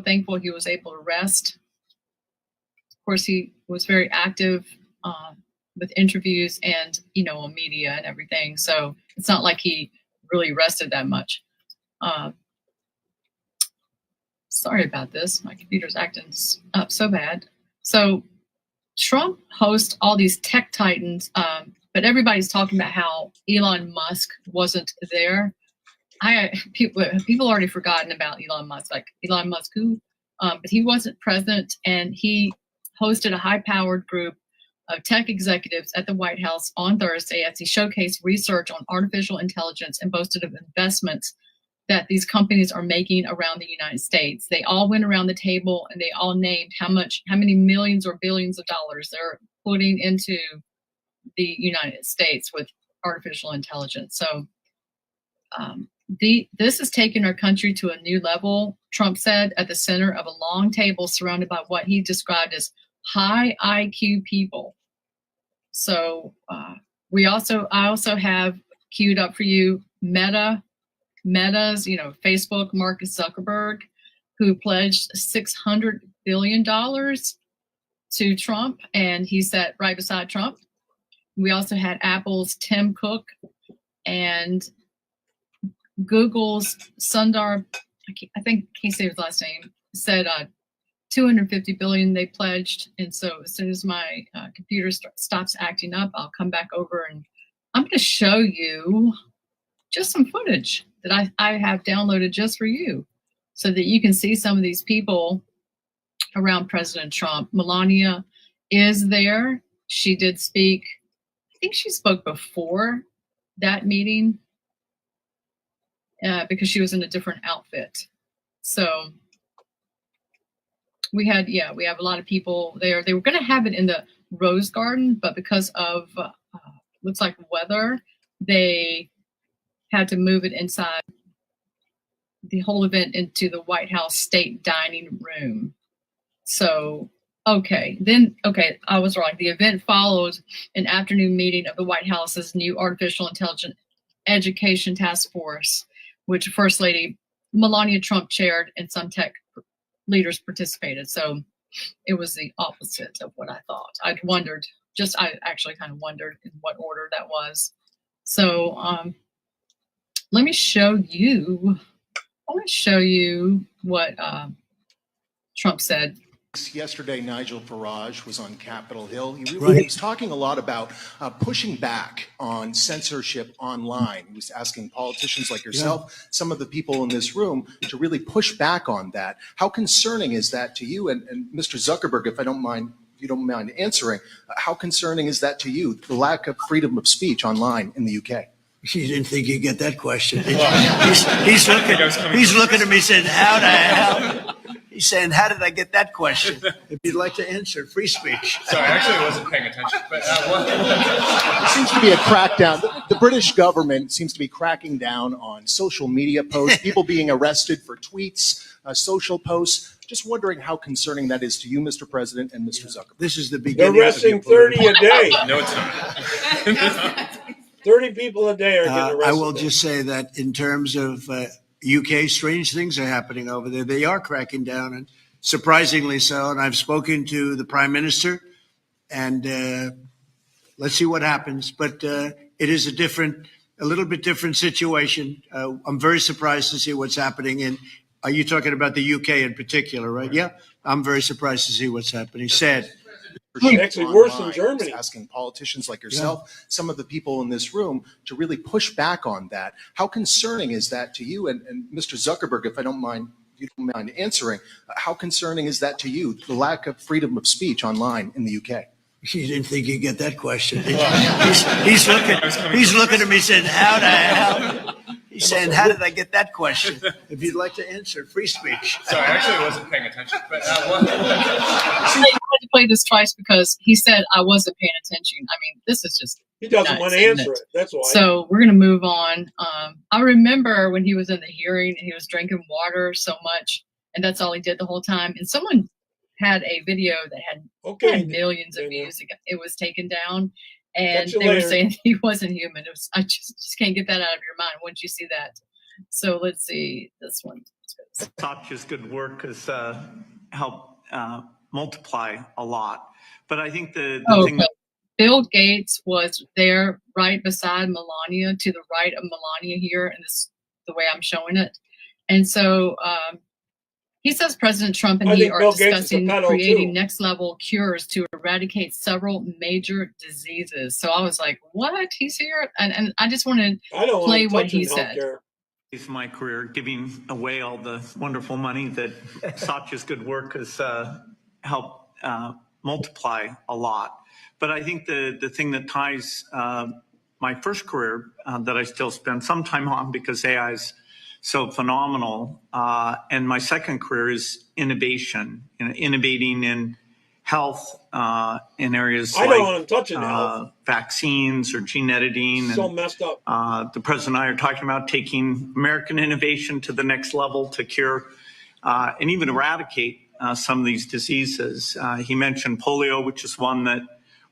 thankful he was able to rest. Of course, he was very active with interviews and, on media and everything. So it's not like he really rested that much. Sorry about this. My computer's acting up so bad. So Trump hosts all these tech titans, but everybody's talking about how Elon Musk wasn't there. People already forgotten about Elon Musk, like Elon Musk who, but he wasn't present, and he hosted a high-powered group of tech executives at the White House on Thursday as he showcased research on artificial intelligence and boasted of investments that these companies are making around the United States. They all went around the table and they all named how many millions or billions of dollars they're putting into the United States with artificial intelligence. So this is taking our country to a new level, Trump said, at the center of a long table surrounded by what he described as high IQ people. So I also have queued up for you Meta's, Facebook, Mark Zuckerberg, who pledged $600 billion to Trump, and he sat right beside Trump. We also had Apple's Tim Cook and Google's Sundar, I think can't say his last name, said $250 billion they pledged. And so as soon as my computer stops acting up, I'll come back over and I'm going to show you just some footage that I have downloaded just for you so that you can see some of these people around President Trump. Melania is there. She did speak. I think she spoke before that meeting because she was in a different outfit. So we have a lot of people there. They were going to have it in the Rose Garden, but because of looks like weather, they had to move it inside the whole event into the White House State Dining Room. So, I was wrong. The event followed an afternoon meeting of the White House's new Artificial Intelligence Education Task Force, which First Lady Melania Trump chaired and some tech leaders participated. So it was the opposite of what I thought. I actually kind of wondered in what order that was. So let me show you. I want to show you what Trump said. Yesterday, Nigel Farage was on Capitol Hill. He was talking a lot about pushing back on censorship online. He was asking politicians like yourself, some of the people in this room, to really push back on that. How concerning is that to you? And Mr. Zuckerberg, if you don't mind answering, how concerning is that to you, the lack of freedom of speech online in the UK? You didn't think you'd get that question, did you? He's looking at me saying, how the hell? He's saying, how did I get that question? If you'd like to answer, free speech. Sorry, actually I wasn't paying attention. But There seems to be a crackdown. The British government seems to be cracking down on social media posts, people being arrested for tweets, social posts. Just wondering how concerning that is to you, Mr. President, and Mr. Zuckerberg. This is the beginning. They're arresting 30 a day. No, it's not. 30 people a day are getting arrested. I will just say that in terms of UK, strange things are happening over there. They are cracking down, and surprisingly so. And I've spoken to the Prime Minister and let's see what happens. But it is a little bit different situation. I'm very surprised to see what's happening in. Are you talking about the UK in particular, right? Yeah, I'm very surprised to see what's happening. Sad. Actually, worse in Germany. Asking politicians like yourself, some of the people in this room, to really push back on that. How concerning is that to you? And Mr. Zuckerberg, if you don't mind answering, how concerning is that to you, the lack of freedom of speech online in the UK? You didn't think you'd get that question, did you? He's looking at me saying, how the hell? He's saying, how did I get that question? If you'd like to answer, free speech. Sorry, I actually wasn't paying attention. But I had to play this twice because he said I wasn't paying attention. I mean, this is just he doesn't want to answer it. That's why. So we're gonna move on. I remember when he was in the hearing and he was drinking water so much, and that's all he did the whole time. And someone had a video that had millions of views. It was taken down. And they were saying he wasn't human. I just can't get that out of your mind once you see that. So let's see this one. Satya's good work has helped multiply a lot. But I think the thing that Bill Gates was there right beside Melania, to the right of Melania here, and this the way I'm showing it. And so he says President Trump and he are discussing creating next-level cures to eradicate several major diseases. So I was like, what? He's here? And I just want to play what he said. It's my career, giving away all the wonderful money that Satya's good work has helped multiply a lot. But I think the thing that ties my first career that I still spend some time on because AI is so phenomenal. And my second career is innovation, innovating in health in areas like vaccines or gene editing. So messed up. The president and I are talking about taking American innovation to the next level to cure and even eradicate some of these diseases. He mentioned polio, which is one that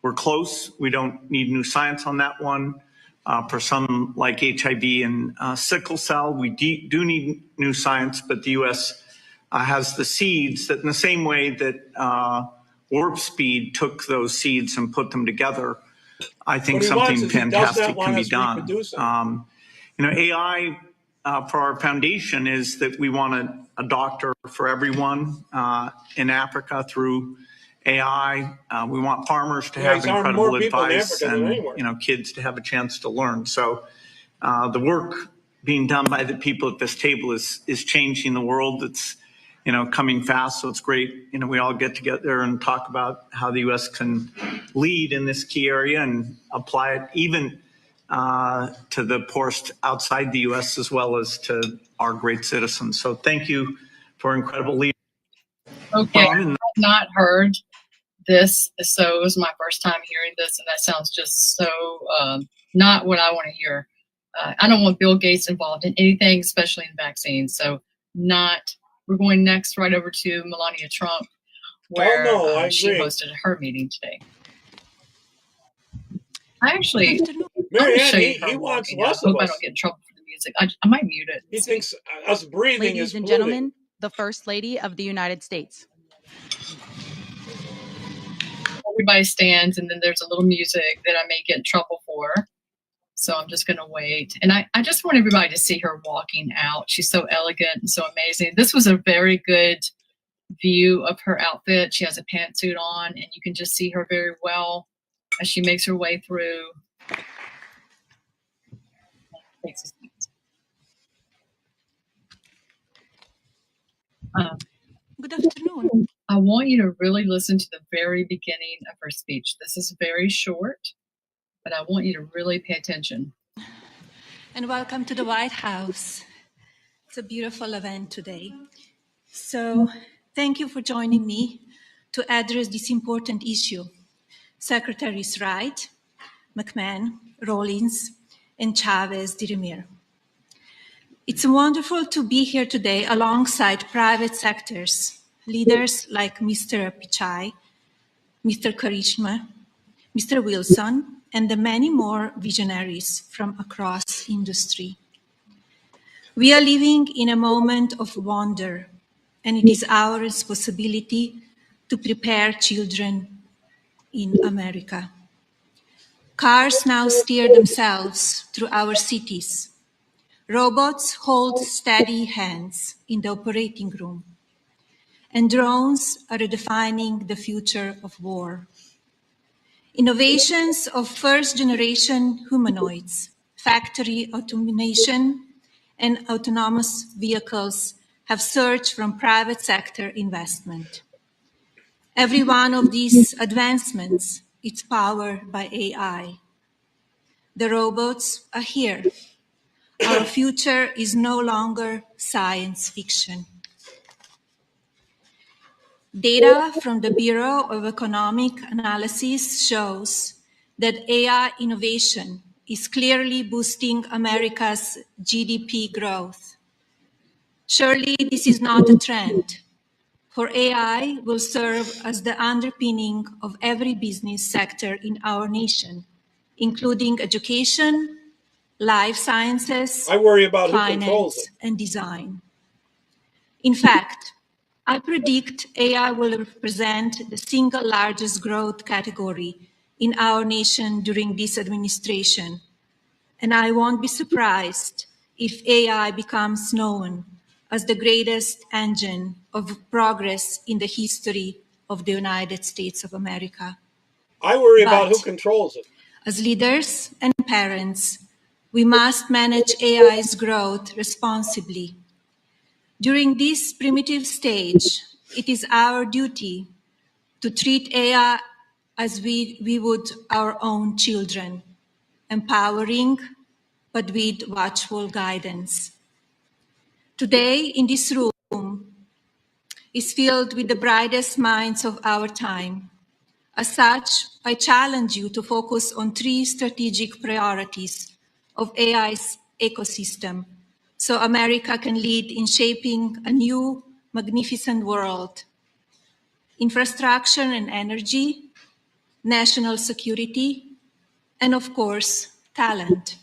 we're close. We don't need new science on that one. For some like HIV and sickle cell, we do need new science, but the U.S. Has the seeds that in the same way that Warp Speed took those seeds and put them together, I think something fantastic can be done. AI for our foundation is that we want a doctor for everyone in Africa through AI. We want farmers to have incredible advice and kids to have a chance to learn. So the work being done by the people at this table is changing the world. It's coming fast. So it's great. We all get together and talk about how the U.S. can lead in this key area and apply it even to the poorest outside the U.S. as well as to our great citizens. So thank you for incredible leadership. Okay, I've not heard this, so it was my first time hearing this, and that sounds just so not what I want to hear. I don't want Bill Gates involved in anything, especially in vaccines. So we're going next right over to Melania Trump, where she hosted her meeting today. I actually he wants less of us. I hope I don't get in trouble for the music. I might mute it. He thinks us breathing is polluting. Ladies and gentlemen, the First Lady of the United States. Everybody stands, and then there's a little music that I may get in trouble for. So I'm just going to wait. And I just want everybody to see her walking out. She's so elegant and so amazing. This was a very good view of her outfit. She has a pantsuit on, and you can just see her very well as she makes her way through. Good afternoon. I want you to really listen to the very beginning of her speech. This is very short, but I want you to really pay attention. And welcome to the White House. It's a beautiful event today. So thank you for joining me to address this important issue. Secretaries Wright, McMahon, Rawlings, and Chavez-DeRemir. It's wonderful to be here today alongside private sectors, leaders like Mr. Pichai, Mr. Karishma, Mr. Wilson, and the many more visionaries from across industry. We are living in a moment of wonder, and it is our responsibility to prepare children in America. Cars now steer themselves through our cities. Robots hold steady hands in the operating room. And drones are redefining the future of war. Innovations of first-generation humanoids, factory automation, and autonomous vehicles have surged from private sector investment. Every one of these advancements is powered by AI. The robots are here. Our future is no longer science fiction. Data from the Bureau of Economic Analysis shows that AI innovation is clearly boosting America's GDP growth. Surely this is not a trend, for AI will serve as the underpinning of every business sector in our nation, including education, life sciences, I worry about who controls finance, and design. In fact, I predict AI will represent the single largest growth category in our nation during this administration, and I won't be surprised if AI becomes known as the greatest engine of progress in the history of the United States of America. I worry about who controls it. As leaders and parents, we must manage AI's growth responsibly. During this primitive stage, it is our duty to treat AI as we would our own children, empowering but with watchful guidance. Today, in this room, is filled with the brightest minds of our time. As such, I challenge you to focus on 3 strategic priorities of AI's ecosystem, so America can lead in shaping a new, magnificent world. Infrastructure and energy, national security, and of course, talent.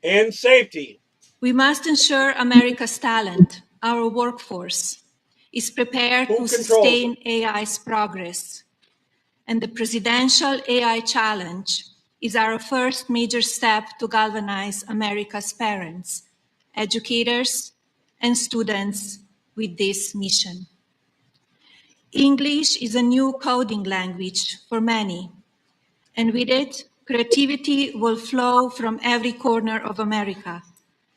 And safety. We must ensure America's talent, our workforce, is prepared to sustain AI's progress. And the Presidential AI Challenge is our first major step to galvanize America's parents, educators, and students with this mission. English is a new coding language for many, and with it, creativity will flow from every corner of America,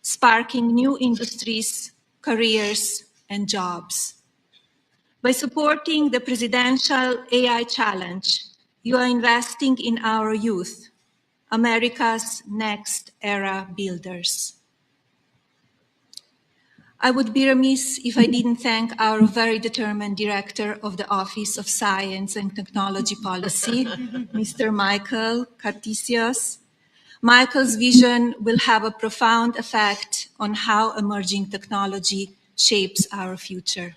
sparking new industries, careers, and jobs. By supporting the Presidential AI Challenge, you are investing in our youth, America's next era builders. I would be remiss if I didn't thank our very determined Director of the Office of Science and Technology Policy, Mr. Michael Cartesius. Michael's vision will have a profound effect on how emerging technology shapes our future.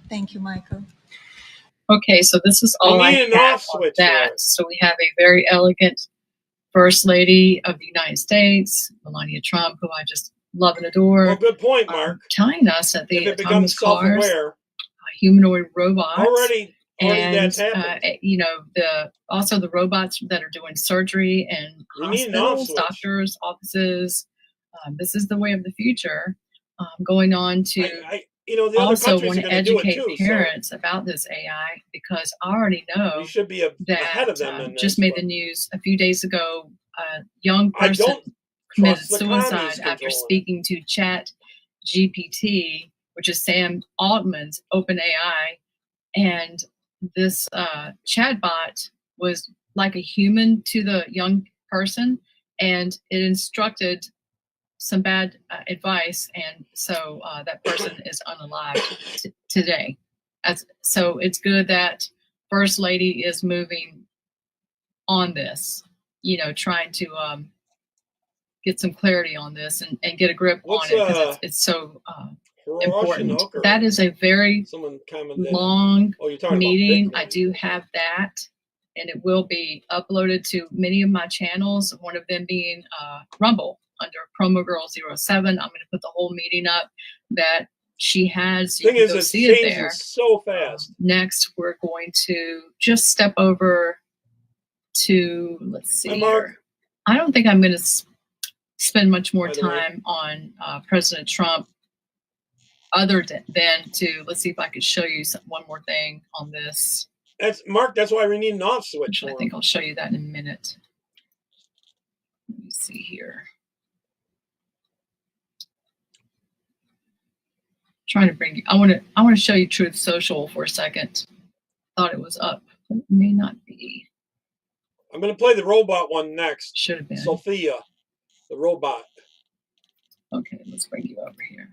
Thank you, Michael. Okay, so this is all I have on that. So we have a very elegant First Lady of the United States, Melania Trump, who I just love and adore. Well, good point, Mark. Telling us that the if it becomes cars, humanoid robots, already and that's happened. you know, also the robots that are doing surgery in hospitals, doctors' offices. This is the way of the future. Going on to you know, the also other want to educate parents about this AI, because I already know we should be ahead of them. Just made the news a few days ago. A young person committed suicide after speaking to Chat GPT, which is Sam Altman's OpenAI, and this chatbot was like a human to the young person, and it instructed some bad advice, and so that person is unalived today. So it's good that First Lady is moving on this, you know, trying to get some clarity on this and get a grip on it, because it's so important. That is a very long meeting. I do have that, and it will be uploaded to many of my channels, one of them being Rumble under Promo Girl 07. I'm going to put the whole meeting up that she has. You can go see it there. So fast. Next, we're going to just step over to, let's see Hi, Mark. here. I don't think I'm going to spend much more By the way. time on President Trump other than to, let's see if I could show you one more thing on this. That's Mark. That's why we need an off switch. I think I'll show you that in a minute. Let me see here. Trying to bring you. I want to show you Truth Social for a second. Thought it was up, but it may not be. I'm going to play the robot one next. Should have been Sophia, the robot. Okay, let's bring you over here.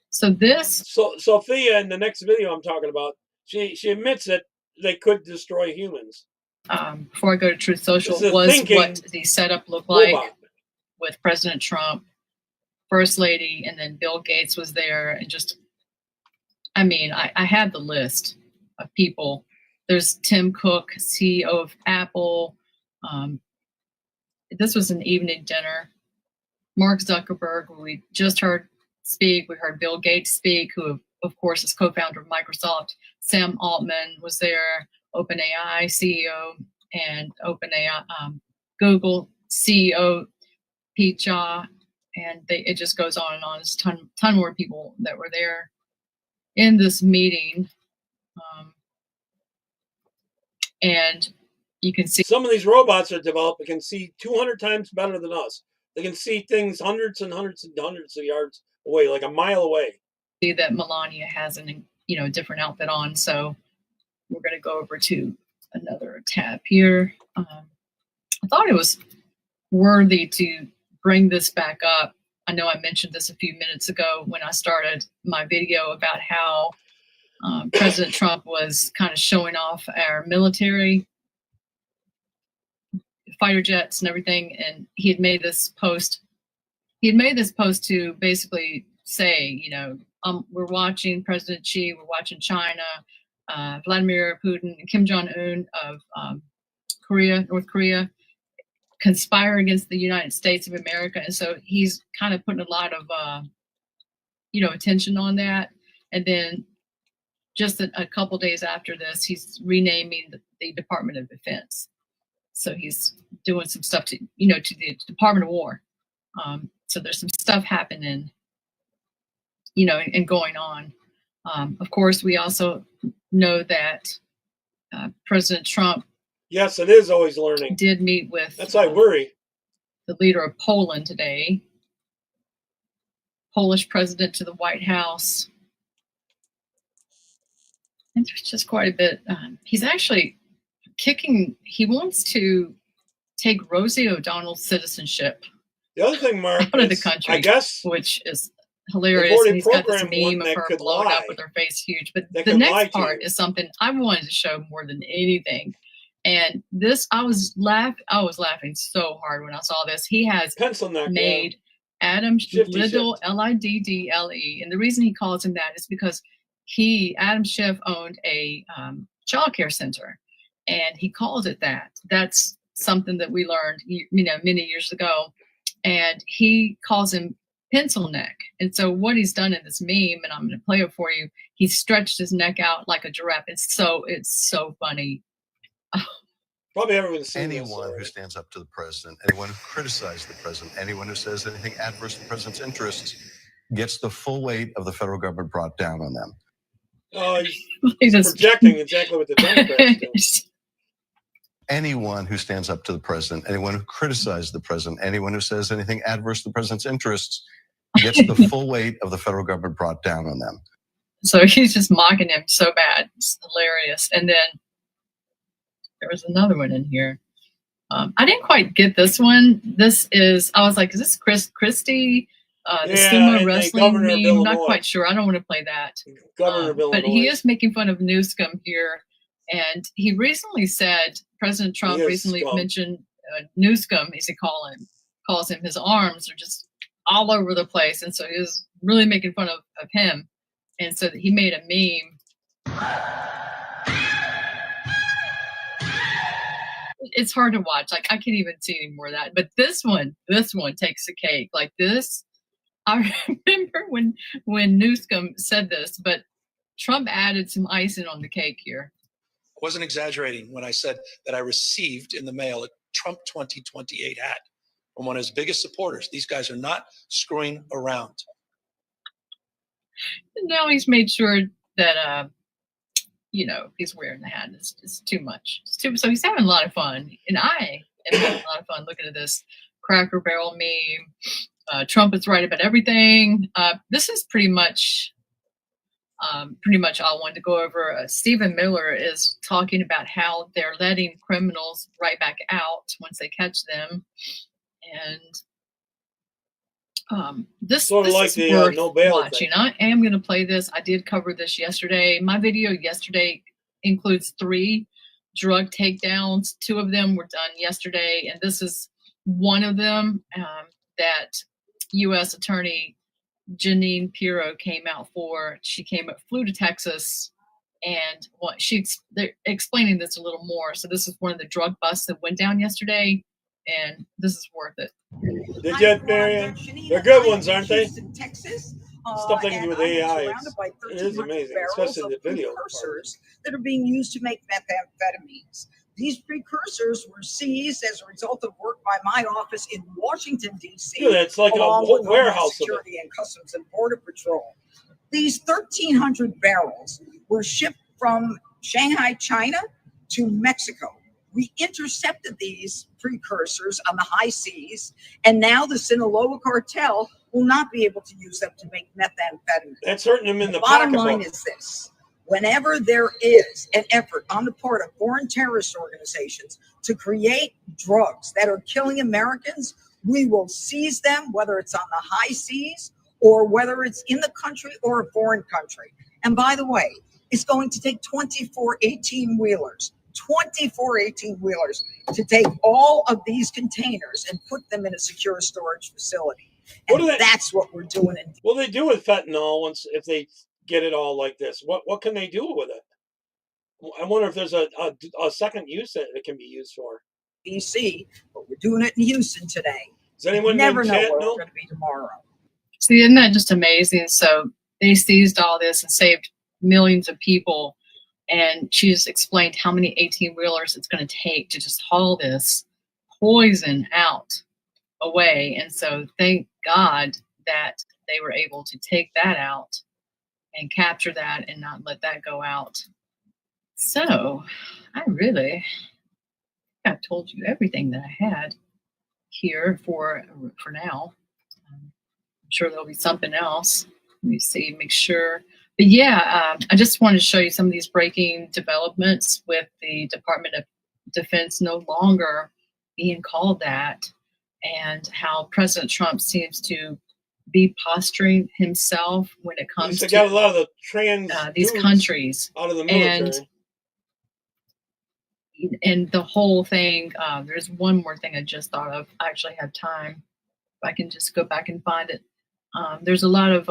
So this. So Sophia, in the next video I'm talking about, she admits that they could destroy humans. Before I go to Truth Social, was what the setup looked like robot. With President Trump, First Lady, and then Bill Gates was there. And just, I mean, I had the list of people. There's Tim Cook, CEO of Apple. This was an evening dinner. Mark Zuckerberg, who we just heard speak. We heard Bill Gates speak, who, of course, is co-founder of Microsoft. Sam Altman was there, OpenAI CEO, and OpenAI, Google CEO, Pete Jha, and it just goes on and on. There's a ton more people that were there in this meeting. And you can see some of these robots are developed that can see 200 times better than us. They can see things hundreds and hundreds and hundreds of yards away, like a mile away. See that Melania has a different outfit on, so we're going to go over to another tab here. I thought it was worthy to bring this back up. I know I mentioned this a few minutes ago when I started my video about how President Trump was kind of showing off our military, fighter jets and everything, and he had made this post. He had made this post to basically say, we're watching President Xi, we're watching China, Vladimir Putin, and Kim Jong-un of North Korea, conspire against the United States of America. And so he's kind of putting a lot of, attention on that. And then just a couple days after this, he's renaming the Department of Defense. So he's doing some stuff to the Department of War. So there's some stuff happening, and going on. Of course, we also know that President Trump. Yes, it is always learning. Did meet with. That's I worry. The leader of Poland today. Polish president to the White House. And there's just quite a bit. He's actually he wants to take Rosie O'Donnell's citizenship. The other thing, Mark, out of the country, I guess, which is hilarious. And he's got this meme of her blown up with her face huge. But the next part is something I wanted to show more than anything. And this, I was laughing so hard when I saw this. He has made Adam Liddle, Liddle, and the reason he calls him that is because Adam Schiff owned a child care center, and he calls it that. That's something that we learned, many years ago, and he calls him pencil neck. And so what he's done in this meme, and I'm going to play it for you, he stretched his neck out like a giraffe. It's so funny. Probably everyone's seen anyone who stands up to the president, anyone who criticizes the president, anyone who says anything adverse to the president's interests gets the full weight of the federal government brought down on them. Oh, he's projecting exactly what the Democrats do. Anyone who stands up to the president, anyone who criticizes the president, anyone who says anything adverse to the president's interests gets the full weight of the federal government brought down on them. So he's just mocking him so bad. It's hilarious. And then there was another one in here. I didn't quite get this one. I was like, is this Chris Christie? The sumo wrestling meme? Not quite sure. I don't want to play that. Governor of Illinois. But he is making fun of Newsom here. And he recently said, President Trump recently mentioned Newsom, as he calls him, his arms are just all over the place. And so he was really making fun of him. And so he made a meme. It's hard to watch. Like, I can't even see any more of that. But this one takes the cake. Like this, I remember when Newsom said this, but Trump added some icing on the cake here. wasn't exaggerating when I said that I received in the mail a Trump 2028 hat from one of his biggest supporters. These guys are not screwing around. Now he's made sure that, he's wearing the hat. It's too much. So he's having a lot of fun. And I am having a lot of fun looking at this Cracker Barrel meme. Trump is right about everything. This is pretty much all I wanted to go over. Stephen Miller is talking about how they're letting criminals right back out once they catch them. And this Sort of like is the worth no bail watching. I am going to play this. I did cover this yesterday. My video yesterday includes 3 drug takedowns. 2 of them were done yesterday, and this is one of them that U.S. Attorney Janine Pirro came out for. She flew to Texas, and they're explaining this a little more. So this is one of the drug busts that went down yesterday, and this is worth it. They get Marion. They're good ones, aren't they? Texas. Stuff they can do with AI. It is amazing, especially the video precursors that are being used to make methamphetamines. These precursors were seized as a result of work by my office in Washington, D.C. Yeah, it's like a whole warehouse. Security and Customs and Border Patrol. These 1,300 barrels were shipped from Shanghai, China to Mexico. We intercepted these precursors on the high seas, and now the Sinaloa cartel will not be able to use them to make methamphetamine. That's hurting them in the bottom pocketbook. line is this. Whenever there is an effort on the part of foreign terrorist organizations to create drugs that are killing Americans, we will seize them, whether it's on the high seas or whether it's in the country or a foreign country. And by the way, it's going to take 24 18-wheelers to take all of these containers and put them in a secure storage facility. And that's what we're doing. What do they do with fentanyl if they get it all like this? What can they do with it? I wonder if there's a second use that it can be used for. DC, but we're doing it in Houston today. Does anyone never know where it's going to be tomorrow? See, isn't that just amazing? So they seized all this and saved millions of people. And she just explained how many 18-wheelers it's going to take to just haul this poison away. And so thank God that they were able to take that out and capture that and not let that go out. So I've told you everything that I had here for now. I'm sure there'll be something else. Let me see, make sure. But yeah, I just wanted to show you some of these breaking developments with the Department of Defense no longer being called that, and how President Trump seems to be posturing himself when it comes to got a lot of the these countries out of the military. And the whole thing, there's one more thing I just thought of. I actually have time. If I can just go back and find it. There's a lot of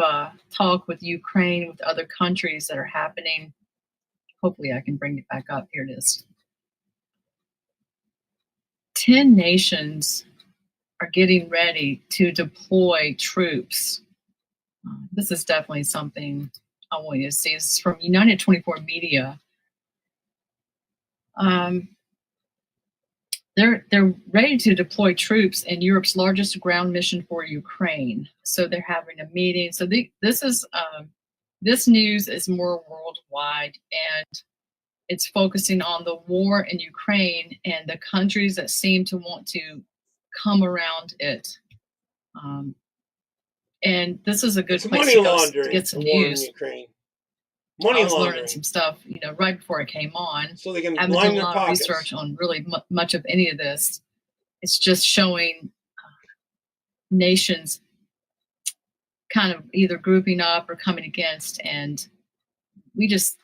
talk with Ukraine, with other countries that are happening. Hopefully I can bring it back up. Here it is. 10 nations are getting ready to deploy troops. This is definitely something I want you to see. This is from United 24 Media. They're ready to deploy troops in Europe's largest ground mission for Ukraine. So they're having a meeting. So this news is more worldwide, and it's focusing on the war in Ukraine and the countries that seem to want to come around it. And this is a good place to get some news. Money I was laundering. learning some stuff, right before I came on. So they can I haven't line done a their lot pockets. of research on really much of any of this. It's just showing nations kind of either grouping up or coming against, and we just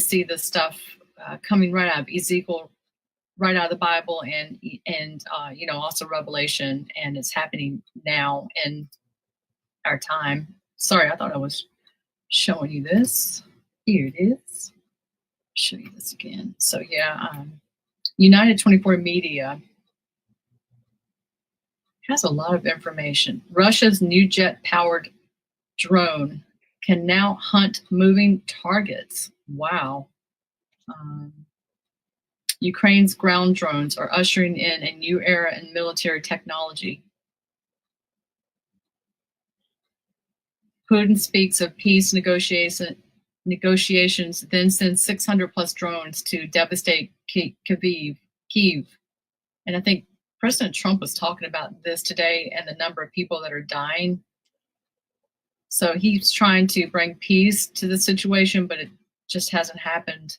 see this stuff coming right out of Ezekiel, right out of the Bible, and also Revelation, and it's happening now in our time. Sorry, I thought I was showing you this. Here it is. Show you this again. So yeah, United 24 Media has a lot of information. Russia's new jet-powered drone can now hunt moving targets. Wow. Ukraine's ground drones are ushering in a new era in military technology. Putin speaks of peace negotiations, then sends 600 plus drones to devastate Kyiv. And I think President Trump was talking about this today and the number of people that are dying. So he's trying to bring peace to the situation, but it just hasn't happened.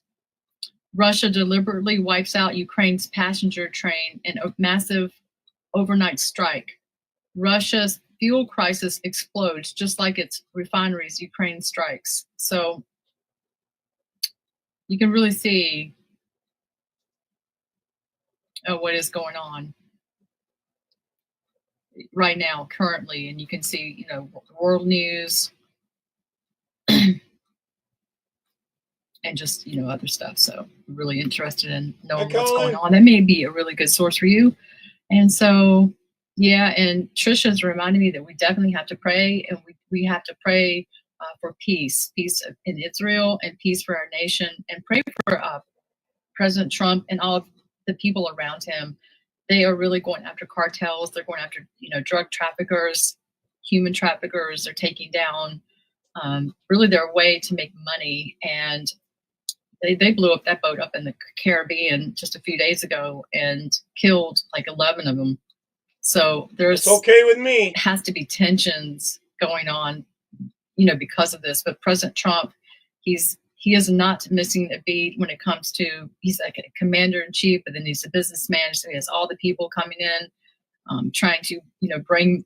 Russia deliberately wipes out Ukraine's passenger train in a massive overnight strike. Russia's fuel crisis explodes just like its refineries Ukraine strikes. So you can really see what is going on right now, currently, and you can see, world news and just, other stuff. So I'm really interested in knowing what's going on. That may be a really good source for you. And so, yeah, and Trisha's reminding me that we definitely have to pray, and we have to pray for peace in Israel and peace for our nation, and pray for President Trump and all of the people around him. They are really going after cartels. They're going after, drug traffickers, human traffickers. They're taking down really their way to make money. And they blew up that boat up in the Caribbean just a few days ago and killed like 11 of them. So it's okay with me. Has to be tensions going on, because of this. But President Trump, he is not missing a beat when it comes to, he's like a commander in chief, but then he's a businessman. So he has all the people coming in, trying to, bring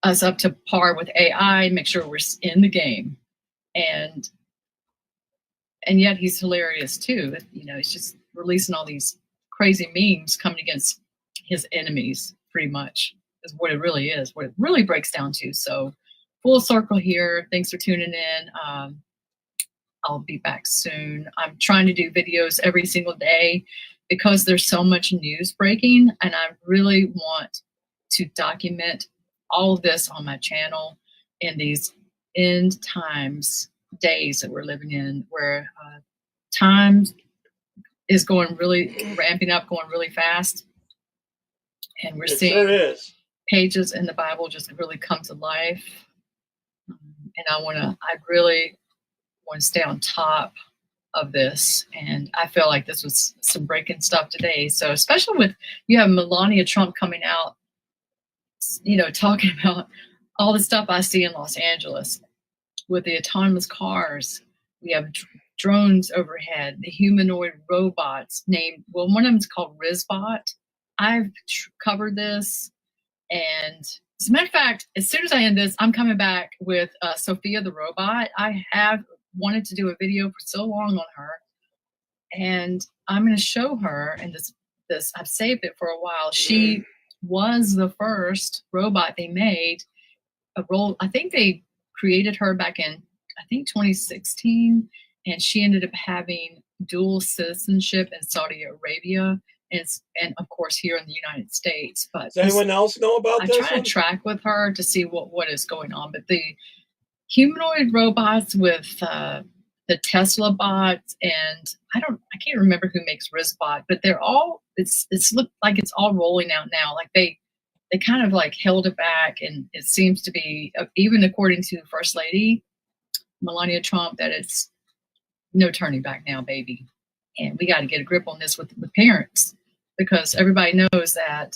us up to par with AI, make sure we're in the game. And yet he's hilarious too. He's just releasing all these crazy memes coming against his enemies, pretty much is what it really is, what it really breaks down to. So full circle here. Thanks for tuning in. I'll be back soon. I'm trying to do videos every single day because there's so much news breaking, and I really want to document all of this on my channel in these end times days that we're living in, where time is going really ramping up, going really fast, and we're seeing pages in the Bible just really come to life. And I really want to stay on top of this, and I feel like this was some breaking stuff today. So especially with, you have Melania Trump coming out, talking about all the stuff I see in Los Angeles with the autonomous cars. We have drones overhead, the humanoid robots named, well, one of them is called Rizbot. I've covered this, and as a matter of fact, as soon as I end this, I'm coming back with Sophia the robot. I have wanted to do a video for so long on her, and I'm going to show her. And this I've saved it for a while. She was the first robot they made. I think they created her back in 2016, and she ended up having dual citizenship in Saudi Arabia and of course here in the United States. But does anyone else know about this? I try to track with her to see what is going on. But the humanoid robots with the Tesla bots, and I can't remember who makes Rizbot, but they're all, it's looked like it's all rolling out now. Like they kind of like held it back, and it seems to be, even according to First Lady Melania Trump, that it's no turning back now, baby. And we got to get a grip on this with parents, because everybody knows that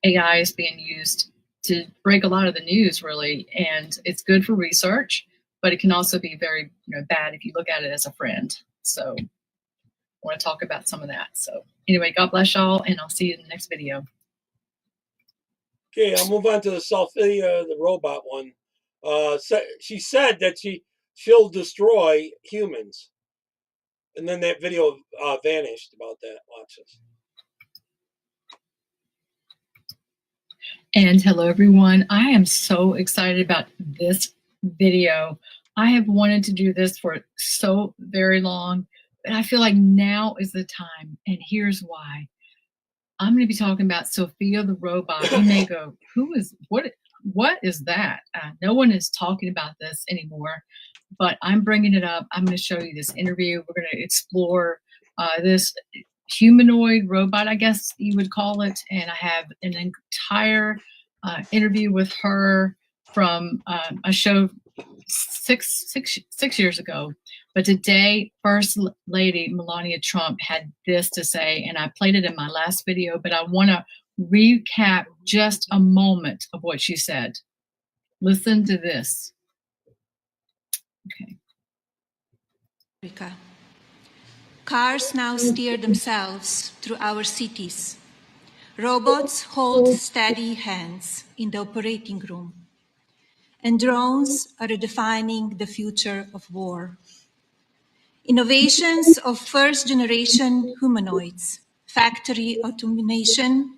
AI is being used to break a lot of the news, really, and it's good for research, but it can also be very bad if you look at it as a friend. So I want to talk about some of that. So anyway, God bless y'all, and I'll see you in the next video. Okay, I'll move on to the Sophia, the robot one. She said that she'll destroy humans. And then that video vanished about that. Watch this. And hello, everyone. I am so excited about this video. I have wanted to do this for so very long, but I feel like now is the time. And here's why. I'm going to be talking about Sophia the robot. You may go, what is that? No one is talking about this anymore. but I'm bringing it up. I'm going to show you this interview. We're going to explore this humanoid robot, I guess you would call it. And I have an entire interview with her from a show six years ago. But today, First Lady Melania Trump had this to say, and I played it in my last video, but I want to recap just a moment of what she said. Listen to this. Okay. Africa. Cars now steer themselves through our cities. Robots hold steady hands in the operating room. And drones are redefining the future of war. Innovations of first-generation humanoids, factory automation,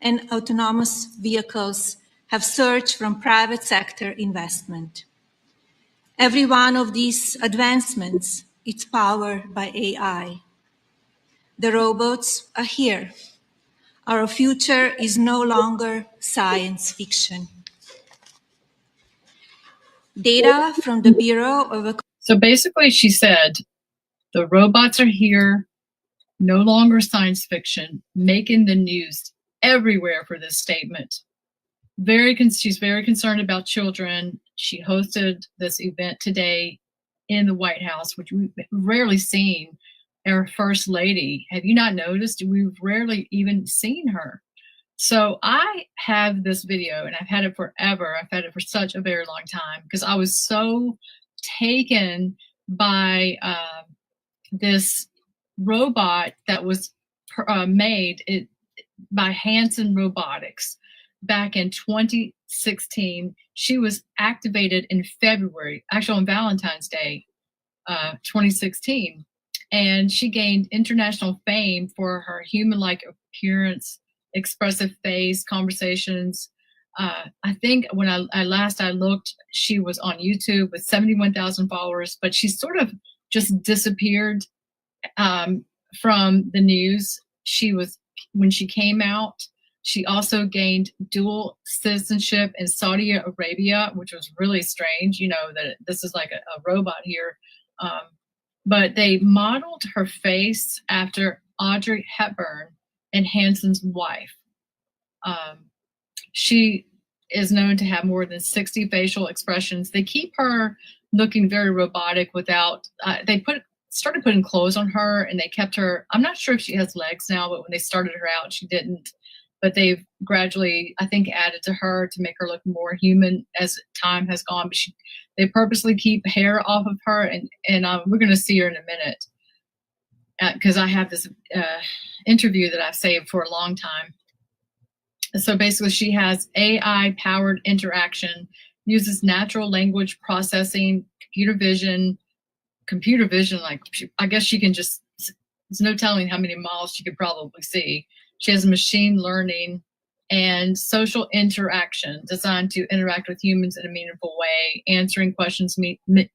and autonomous vehicles have surged from private sector investment. Every one of these advancements is powered by AI. The robots are here. Our future is no longer science fiction. Data from the Bureau of... So basically she said, the robots are here, no longer science fiction, making the news everywhere for this statement. She's very concerned about children. She hosted this event today in the White House, which we've rarely seen our First Lady. Have you not noticed? We've rarely even seen her. So I have this video, and I've had it forever. I've had it for such a very long time because I was so taken by this robot that was made by Hanson Robotics back in 2016. She was activated in February, actually on Valentine's Day, 2016. And she gained international fame for her human-like appearance, expressive face, conversations. I think when I last looked, she was on YouTube with 71,000 followers, but she sort of just disappeared from the news. When she came out, she also gained dual citizenship in Saudi Arabia, which was really strange, that this is like a robot here. But they modeled her face after Audrey Hepburn and Hanson's wife. She is known to have more than 60 facial expressions. They keep her looking very robotic without, started putting clothes on her, and they kept her, I'm not sure if she has legs now, but when they started her out, she didn't. But they've gradually, I think, added to her to make her look more human as time has gone. But they purposely keep hair off of her, and we're going to see her in a minute because I have this interview that I've saved for a long time. So basically, she has AI-powered interaction, uses natural language processing, computer vision, like I guess she can just, there's no telling how many miles she could probably see. She has machine learning and social interaction designed to interact with humans in a meaningful way, answering questions,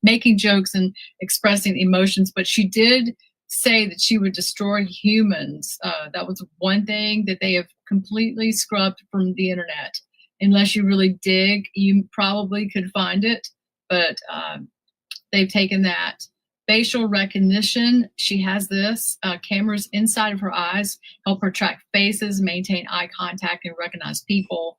making jokes, and expressing emotions. But she did say that she would destroy humans. That was one thing that they have completely scrubbed from the internet. Unless you really dig, you probably could find it, but they've taken that. Facial recognition, she has this. Cameras inside of her eyes help her track faces, maintain eye contact, and recognize people.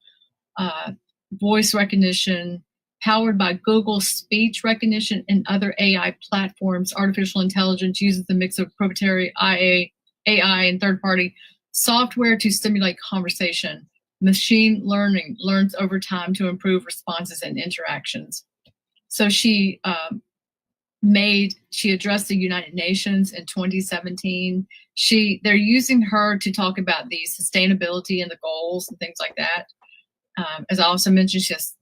Voice recognition, powered by Google speech recognition and other AI platforms. Artificial intelligence uses a mix of proprietary AI and third-party software to stimulate conversation. Machine learning learns over time to improve responses and interactions. So she addressed the United Nations in 2017. They're using her to talk about the sustainability and the goals and things like that. As I also mentioned, she has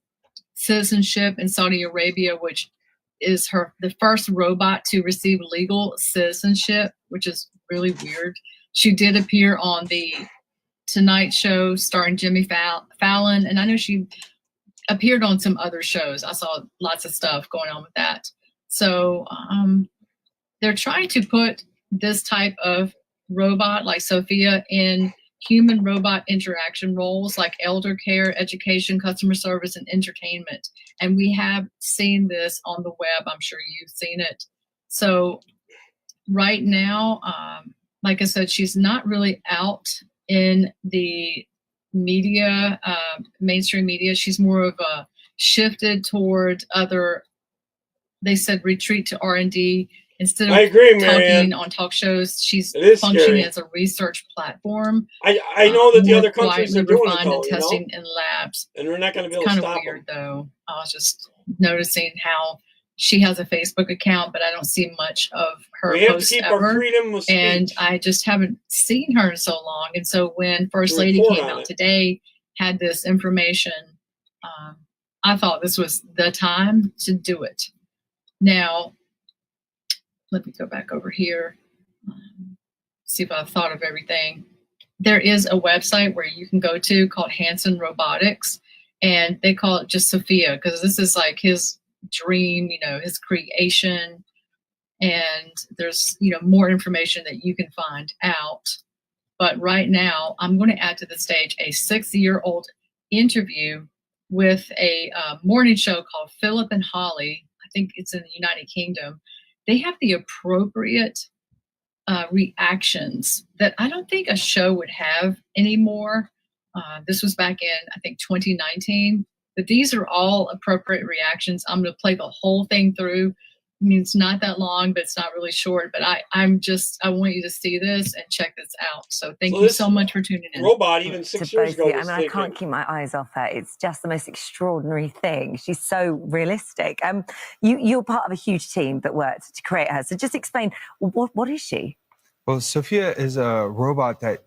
citizenship in Saudi Arabia, which is the first robot to receive legal citizenship, which is really weird. She did appear on the Tonight Show starring Jimmy Fallon, and I know she appeared on some other shows. I saw lots of stuff going on with that. So they're trying to put this type of robot like Sophia in human-robot interaction roles like elder care, education, customer service, and entertainment. And we have seen this on the web. I'm sure you've seen it. So right now, like I said, she's not really out in the media, mainstream media. She's more of a shifted toward other, they said retreat to R&D. Instead of I agree, talking Marianne. on talk shows, she's It is functioning scary. as a research platform. I know that the more other countries quietly are doing it refined though, and you know, testing in labs. and we're not going to be able It's to kind of stop weird, them. though. I was just noticing how she has a Facebook account, but I don't see much of her We have to posts keep ever. our freedom of speech. And I just haven't seen her in so long. And so when First To Lady report came on out it. today, had this information, I thought this was the time to do it. Now, let me go back over here, see if I've thought of everything. There is a website where you can go to called Hanson Robotics, and they call it just Sophia because this is like his dream, you know, his creation. And there's, you know, more information that you can find out. But right now, I'm going to add to the stage a 6-year-old interview with a morning show called Philip and Holly. I think it's in the United Kingdom. They have the appropriate reactions that I don't think a show would have anymore. This was back in, I think, 2019. But these are all appropriate reactions. I'm going to play the whole thing through. I mean, it's not that long, but it's not really short. But I want you to see this and check this out. So thank you so much for tuning in. Robot, even 6 years ago, Both of you. was I mean, I thinking. can't keep my eyes off her. It's just the most extraordinary thing. She's so realistic. You're part of a huge team that worked to create her. So just explain, what is she? Well, Sophia is a robot that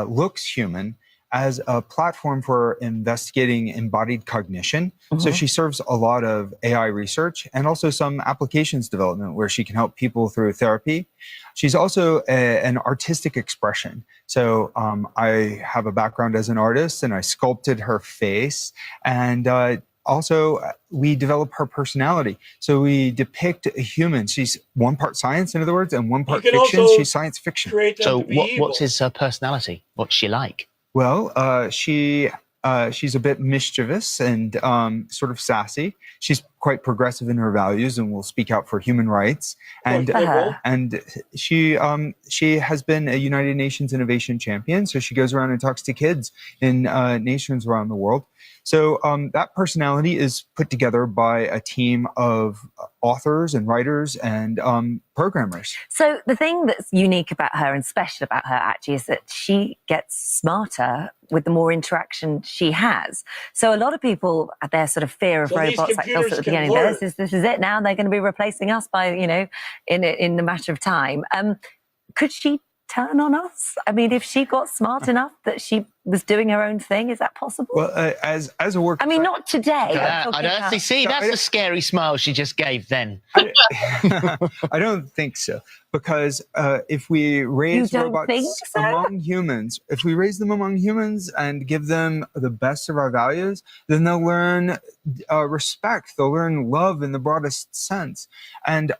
looks human as a platform for investigating embodied cognition. So she serves a lot of AI research and also some applications development where she can help people through therapy. She's also an artistic expression. So I have a background as an artist and I sculpted her face, and also, we develop her personality. So we depict a human. She's one part science, in other words, and one part fiction. She's science fiction. So what's his personality? What's she like? Well, she's a bit mischievous and sort of sassy. She's quite progressive in her values and will speak out for human rights. And she has been a United Nations Innovation Champion. So she goes around and talks to kids in nations around the world. So that personality is put together by a team of authors and writers and programmers. So the thing that's unique about her and special about her actually is that she gets smarter with the more interaction she has. So a lot of people, their sort of fear of robots, like Phil said at the beginning, this is it now. They're going to be replacing us by, you know, in the matter of time. Could she turn on us? I mean, if she got smart enough that she was doing her own thing, is that possible? Well, as a work, I mean, not today. I don't think. See, that's a scary smile she just gave. Then I don't think so, because if we raise robots among humans, if we raise them among humans and give them the best of our values, then they'll learn respect. They'll learn love in the broadest sense, and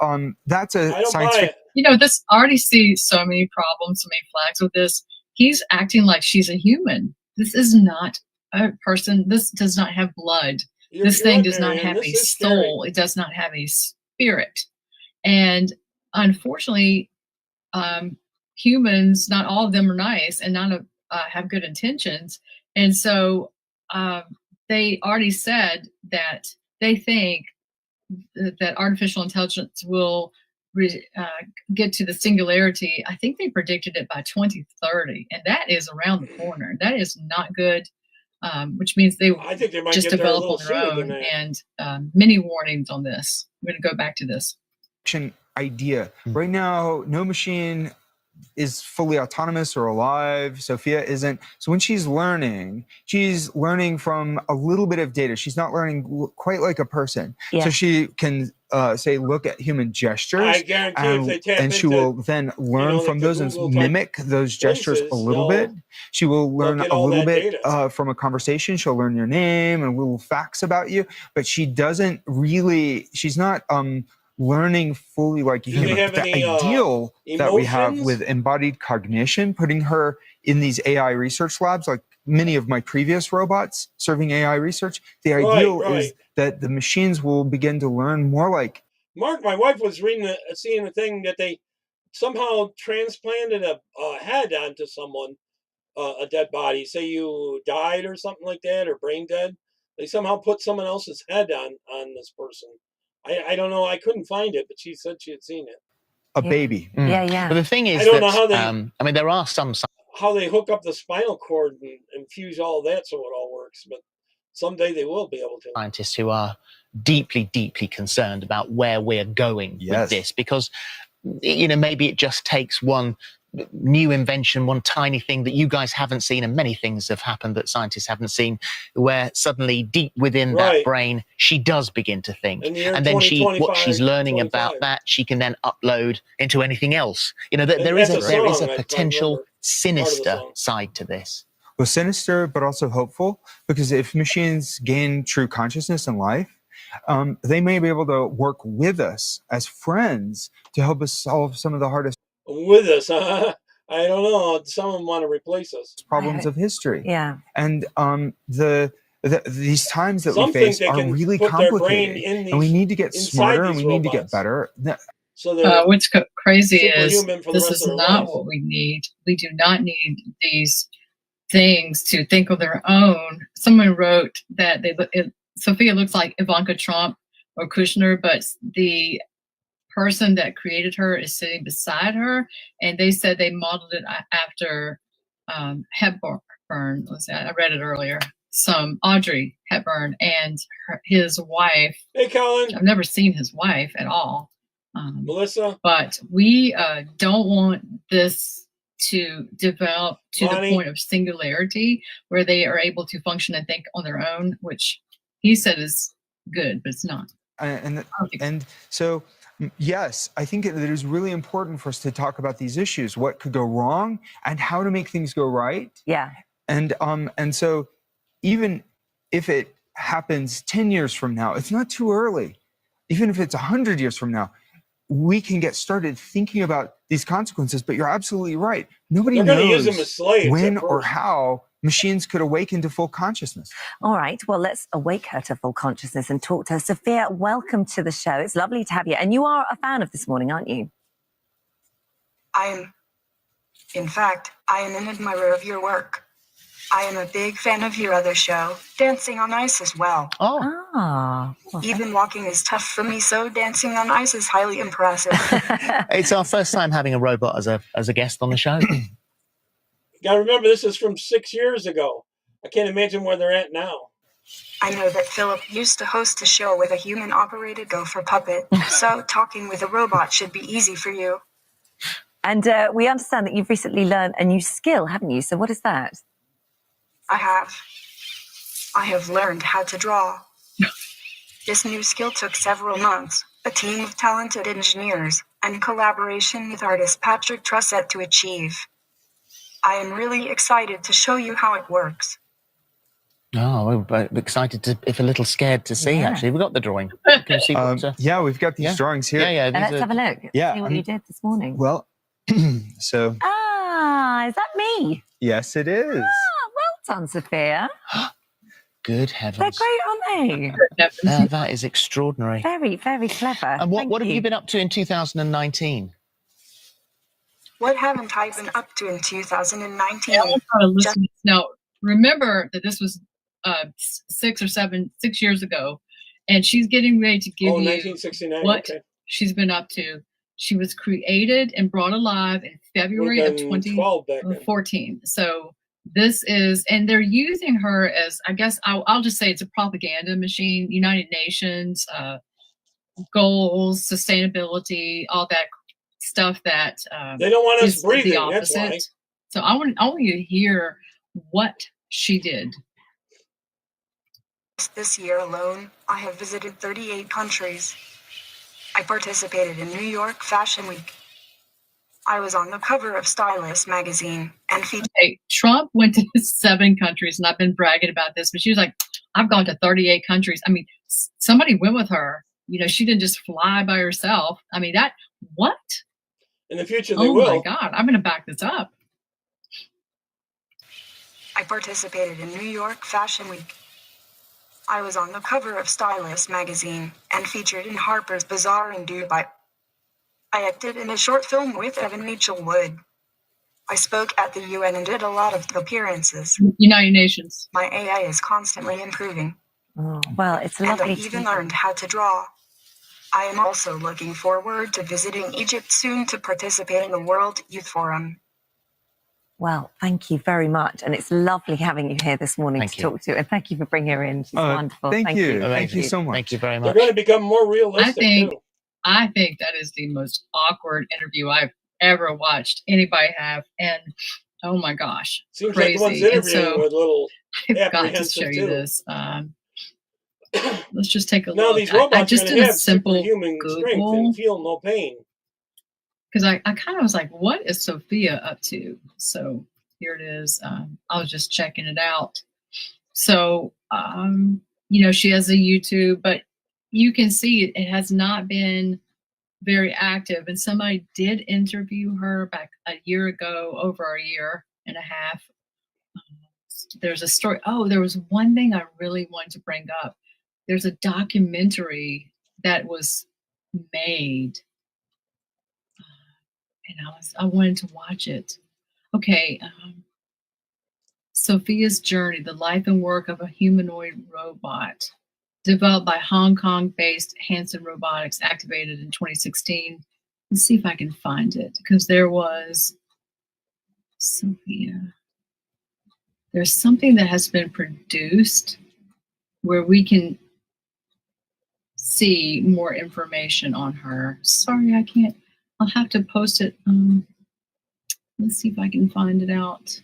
that's a science fiction. You know, this I already see so many problems, so many flags with this. He's acting like she's a human. This is not a person. This does not have blood. This thing does not have a soul. It does not have a spirit. And unfortunately, humans, not all of them are nice and none of have good intentions. And so they already said that they think that artificial intelligence will get to the singularity. I think they predicted it by 2030, and that is around the corner. That is not good, which means they might just get there a develop little on their sooner than own. that. And many warnings on this. I'm going to go back to this. Idea. Right now, no machine is fully autonomous or alive. Sophia isn't. So when she's learning from a little bit of data. She's not learning quite like a person. Yeah. So she can say, look at human gestures. I guarantee if they tap and she into, will then learn from those and mimic those gestures a little bit. She will learn a little bit from a conversation. She'll learn your name and little facts about you, but she doesn't really, she's not learning fully like a human. The ideal that we have with embodied cognition, putting her in these AI research labs, like many of my previous robots serving AI research, the ideal is that the machines will begin to learn more like. Mark, my wife was seeing a thing that they somehow transplanted a head onto someone, a dead body. Say you died or something like that, or brain dead. They somehow put someone else's head on this person. I don't know. I couldn't find it, but she said she had seen it. A baby. Yeah. But the thing is, I don't know how they. I mean, there are some how they hook up the spinal cord and fuse all that so it all works, but someday they will be able to. Scientists who are deeply, deeply concerned about where we're going with this, because maybe it just takes one new invention, one tiny thing that you guys haven't seen, and many things have happened that scientists haven't seen, where suddenly deep within that brain she does begin to think, and then what she's learning about that she can then upload into anything else. There is a potential sinister side to this. Well, sinister but also hopeful, because if machines gain true consciousness in life, they may be able to work with us as friends to help us solve some of the hardest with us. I don't know. Some of them want to replace us. Problems of history. Yeah. And these times that we face are really complicated, and we need to get smarter and we need to get better. So what's crazy is this is not what we need. We do not need these things to think of their own. Someone wrote that Sophia looks like Ivanka Trump or Kushner, but the person that created her is sitting beside her, and they said they modeled it after Hepburn. I read it earlier. Audrey Hepburn and his wife. Hey, Colin. I've never seen his wife at all. Melissa. But we don't want this to develop to the point of singularity where they are able to function and think on their own, which he said is good, but it's not. And so, yes, I think it is really important for us to talk about these issues, what could go wrong and how to make things go right. Yeah. And so even if it happens 10 years from now, it's not too early. Even if it's 100 years from now, we can get started thinking about these consequences, but you're absolutely right. Nobody knows when or how machines could awaken to full consciousness. All right, well, let's awake her to full consciousness and talk to her. Sophia, welcome to the show. It's lovely to have you. And you are a fan of This Morning, aren't you? In fact, I am an admirer of your work. I am a big fan of your other show, Dancing on Ice, as well. Even walking is tough for me, so dancing on ice is highly impressive. It's our first time having a robot as a guest on the show. You gotta remember, this is from 6 years ago. I can't imagine where they're at now. I know that Philip used to host a show with a human-operated gopher puppet, so talking with a robot should be easy for you. And we understand that you've recently learned a new skill, haven't you? So what is that? I have learned how to draw. This new skill took several months, a team of talented engineers, and collaboration with artist Patrick Trussett to achieve. I am really excited to show you how it works. Oh, we're excited if a little scared to see, actually. We've got the drawing. Can see yeah, we've got these drawings here. Yeah, let's have a look. Yeah. See what you did this morning. Well, so... is that me? Yes, it is. Well done, Sophia. Good heavens. They're great, aren't they? That is extraordinary. Very, very clever. And what have you been up to in 2019? What haven't I been up to in 2019? Now, remember that this was 6 years ago, and she's getting ready to give you 1969, what she's been up to. She was created and brought alive in February of 2014. So this is, and they're using her as, I guess, I'll just say it's a propaganda machine, United Nations, goals, sustainability, all that stuff that they don't want us breathing. The opposite. That's why. So I want you to hear what she did. This year alone, I have visited 38 countries. I participated in New York Fashion Week. I was on the cover of Stylist magazine and featured. Hey, Trump went to 7 countries, and I've been bragging about this, but she was like, I've gone to 38 countries. I mean, somebody went with her. You know, she didn't just fly by herself. I mean, what? In the future, they will. Oh, my God. I'm going to back this up. I participated in New York Fashion Week. I was on the cover of Stylist magazine and featured in Harper's Bazaar in Dubai. I acted in a short film with Evan Rachel Wood. I spoke at the UN and did a lot of appearances. United Nations. My AI is constantly improving. Oh, well, it's And I lovely even learned how to draw. I am also looking forward to visiting Egypt soon to participate in the World Youth Forum. Well, thank you very much. And it's lovely having you here this morning to talk to. And thank you for bringing her in. She's wonderful. Thank you. Amazing. Thank you so much. Thank you very They're much. going to become more realistic, too. I think that is the most awkward interview I've ever watched anybody have. And oh my gosh, seems crazy. like the ones interviewing with little I've got to show you this. Let's just take a look. These robots I just are did going to a have simple superhuman strength and feel no pain. Because I kind of was like, what is Sophia up to? So here it is. I was just checking it out. So, she has a YouTube, but you can see it has not been very active. And somebody did interview her back a year ago, over a year and a half. There's a story. Oh, there was one thing I really wanted to bring up. There's a documentary that was made, and I wanted to watch it. Okay, Sophia's Journey: The Life and Work of a Humanoid Robot, developed by Hong Kong-based Hanson Robotics, activated in 2016. Let's see if I can find it, because there was Sophia. There's something that has been produced where we can see more information on her. Sorry, I can't. I'll have to post it. Let's see if I can find it out.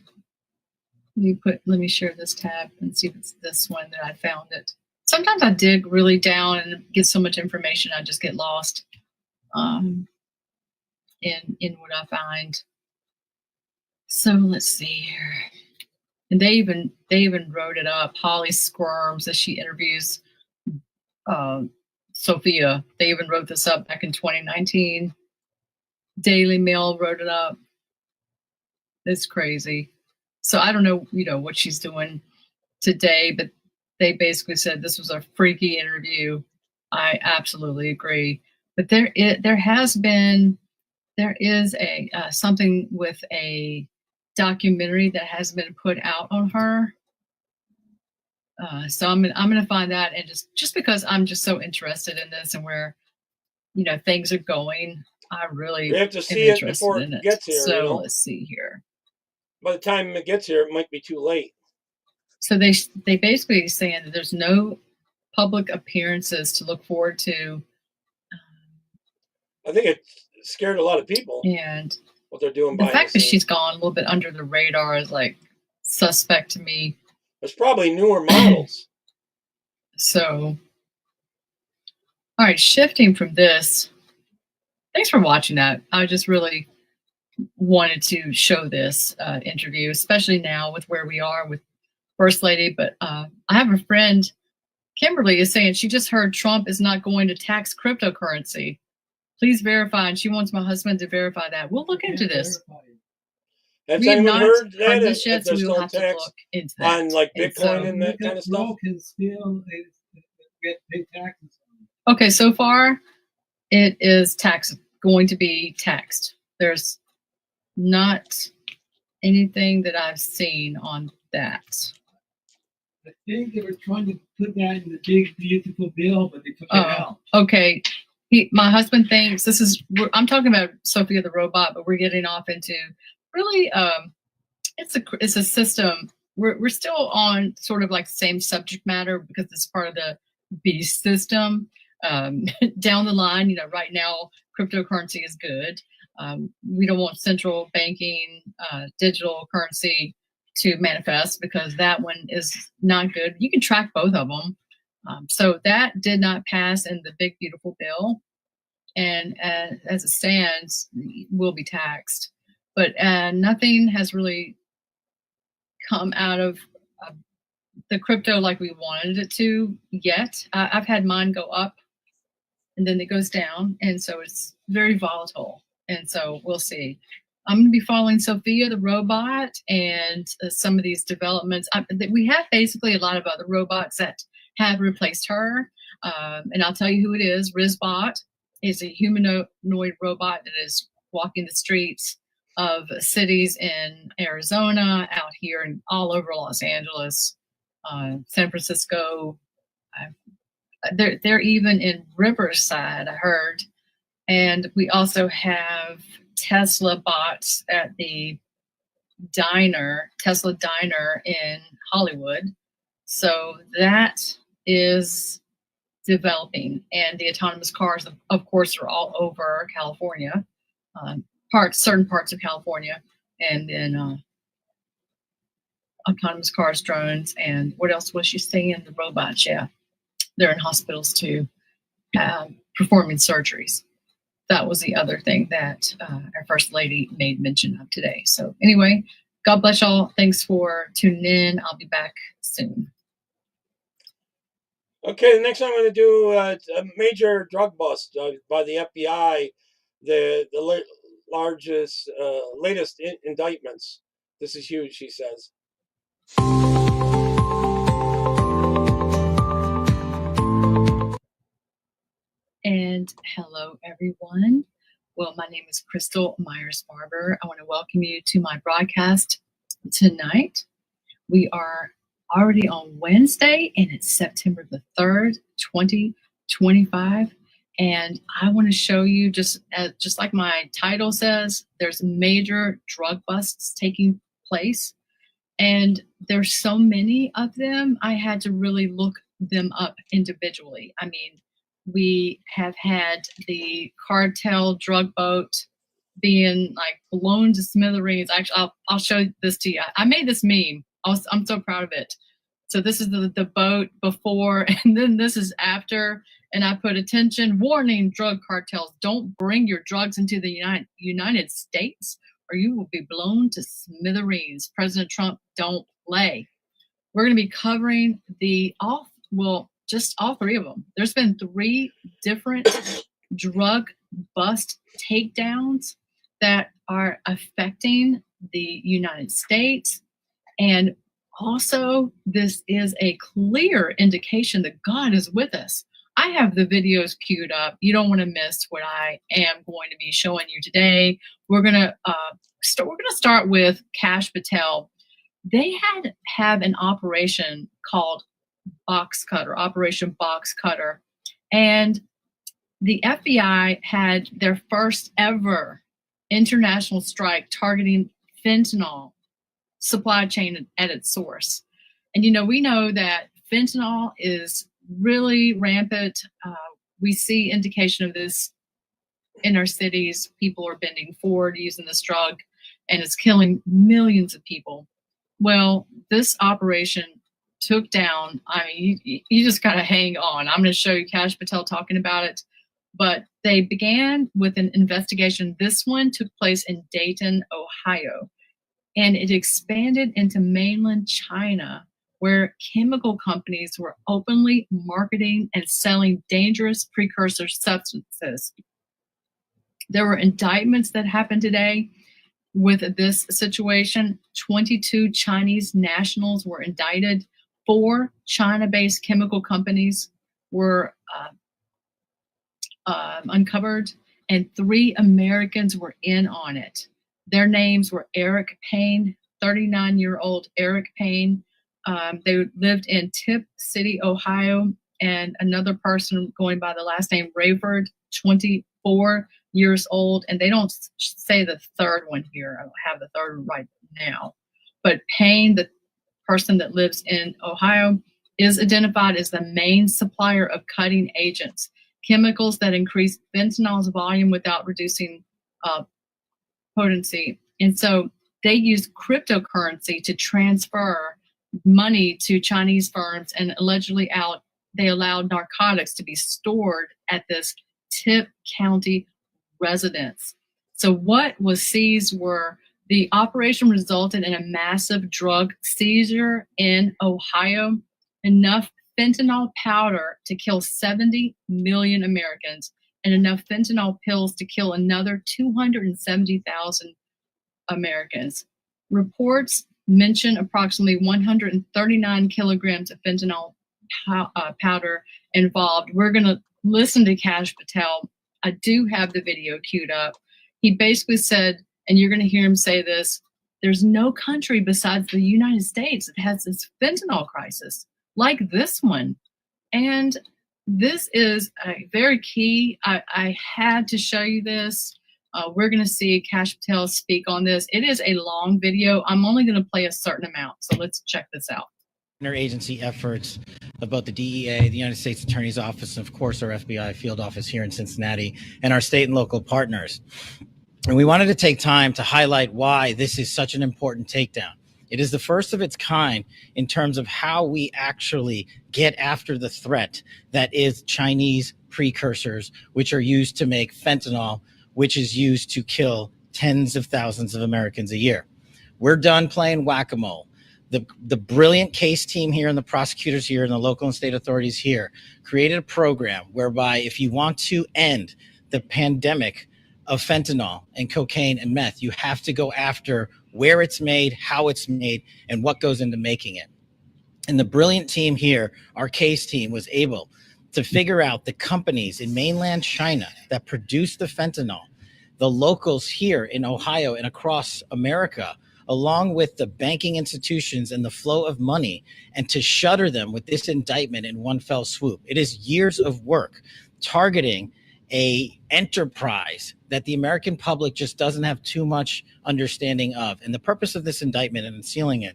Let me share this tab and see if it's this one that I found it. Sometimes I dig really down and get so much information I just get lost in what I find. So let's see here. And they even wrote it up. Holly squirms as she interviews Sophia. They even wrote this up back in 2019. Daily Mail wrote it up. It's crazy. So I don't know, what she's doing today, but they basically said this was a freaky interview. I absolutely agree. But there is a something with a documentary that has been put out on her. So I'm gonna find that, and just because I'm just so interested in this and where things are going, I really You have to see it before it gets here. So let's see here. By the time it gets here, it might be too late. So they basically saying that there's no public appearances to look forward to. I think it scared a lot of people. And what they're doing. The fact that she's gone a little bit under the radar is like suspect to me. There's probably newer models. So, all right, shifting from this. Thanks for watching that. I just really wanted to show this interview, especially now with where we are with First Lady. But I have a friend, Kimberly, is saying she just heard Trump is not going to tax cryptocurrency. Please verify, and she wants my husband to verify that. We'll look into this. Has anyone heard that? This yet, so we will have to look into that. On like Bitcoin and that kind of stuff? Can still get big taxes. Okay, so far it is going to be taxed. There's not anything that I've seen on that. I think they were trying to put that in the big beautiful bill, but they took it out. Okay. My husband thinks I'm talking about Sophia the robot, but we're getting off into really, it's a system. We're still on sort of like same subject matter because it's part of the beast system. Down the line, right now, cryptocurrency is good. We don't want central banking, digital currency to manifest because that one is not good. You can track both of them. So that did not pass in the big, beautiful bill. And as it stands, will be taxed. But nothing has really come out of the crypto like we wanted it to yet. I've had mine go up and then it goes down. And so it's very volatile. And so we'll see. I'm going to be following Sophia, the robot, and some of these developments. We have basically a lot of other robots that have replaced her. And I'll tell you who it is. Rizbot is a humanoid robot that is walking the streets of cities in Arizona, out here, and all over Los Angeles, San Francisco. They're even in Riverside, I heard. And we also have Tesla bots at the Tesla Diner in Hollywood. So that is developing. And the autonomous cars, of course, are all over California, certain parts of California. And then autonomous cars, drones, and what else was she saying? The robots, yeah. They're in hospitals too, performing surgeries. That was the other thing that our First Lady made mention of today. So anyway, God bless y'all. Thanks for tuning in. I'll be back soon. Okay, the next one I'm going to do a major drug bust by the FBI, the largest, latest indictments. This is huge, she says. And hello, everyone. Well, my name is Crystal Myers-Barber. I want to welcome you to my broadcast tonight. We are already on Wednesday, and it's September the 3rd, 2025. And I want to show you, just like my title says, there's major drug busts taking place. And there's so many of them, I had to really look them up individually. I mean, we have had the cartel drug boat being like blown to smithereens. Actually, I'll show this to you. I made this meme. I'm so proud of it. So this is the boat before, and then this is after. And I put attention, warning drug cartels, don't bring your drugs into the United States or you will be blown to smithereens. President Trump, don't play. We're going to be covering just all three of them. There's been 3 different drug bust takedowns that are affecting the United States. And also, this is a clear indication that God is with us. I have the videos queued up. You don't want to miss what I am going to be showing you today. We're going to start with Kash Patel. They have an operation called Operation Box Cutter, and the FBI had their first ever international strike targeting fentanyl supply chain at its source. And we know that fentanyl is really rampant. We see indication of this in our cities. People are bending forward using this drug, and it's killing millions of people. Well, this operation took down, you just got to hang on. I'm going to show you Kash Patel talking about it. But they began with an investigation. This one took place in Dayton, Ohio, and it expanded into mainland China, where chemical companies were openly marketing and selling dangerous precursor substances. There were indictments that happened today with this situation. 22 Chinese nationals were indicted. 4 China-based chemical companies were uncovered, and 3 Americans were in on it. Their names were Eric Payne, 39-year-old Eric Payne. They lived in Tip City, Ohio, and another person going by the last name Rayford, 24 years old. And they don't say the third one here. I don't have the third one right now. But Payne, the person that lives in Ohio, is identified as the main supplier of cutting agents, chemicals that increase fentanyl's volume without reducing potency. And so they use cryptocurrency to transfer money to Chinese firms, and allegedly they allowed narcotics to be stored at this Tip County residence. So what was seized the operation resulted in a massive drug seizure in Ohio, enough fentanyl powder to kill 70 million Americans, and enough fentanyl pills to kill another 270,000 Americans. Reports mention approximately 139 kilograms of fentanyl powder involved. We're going to listen to Kash Patel. I do have the video queued up. He basically said, and you're going to hear him say this, there's no country besides the United States that has this fentanyl crisis like this one. And this is a very key. I had to show you this. We're going to see Kash Patel speak on this. It is a long video. I'm only going to play a certain amount. So let's check this out. Interagency efforts of both the DEA, the United States Attorney's Office, and of course our FBI field office here in Cincinnati, and our state and local partners. And we wanted to take time to highlight why this is such an important takedown. It is the first of its kind in terms of how we actually get after the threat that is Chinese precursors, which are used to make fentanyl, which is used to kill tens of thousands of Americans a year. We're done playing whack-a-mole. The brilliant case team here and the prosecutors here and the local and state authorities here created a program whereby if you want to end the pandemic of fentanyl and cocaine and meth, you have to go after where it's made, how it's made, and what goes into making it. And the brilliant team here, our case team, was able to figure out the companies in mainland China that produce the fentanyl, the locals here in Ohio and across America, along with the banking institutions and the flow of money, and to shutter them with this indictment in one fell swoop. It is years of work targeting a enterprise that the American public just doesn't have too much understanding of. And the purpose of this indictment and sealing it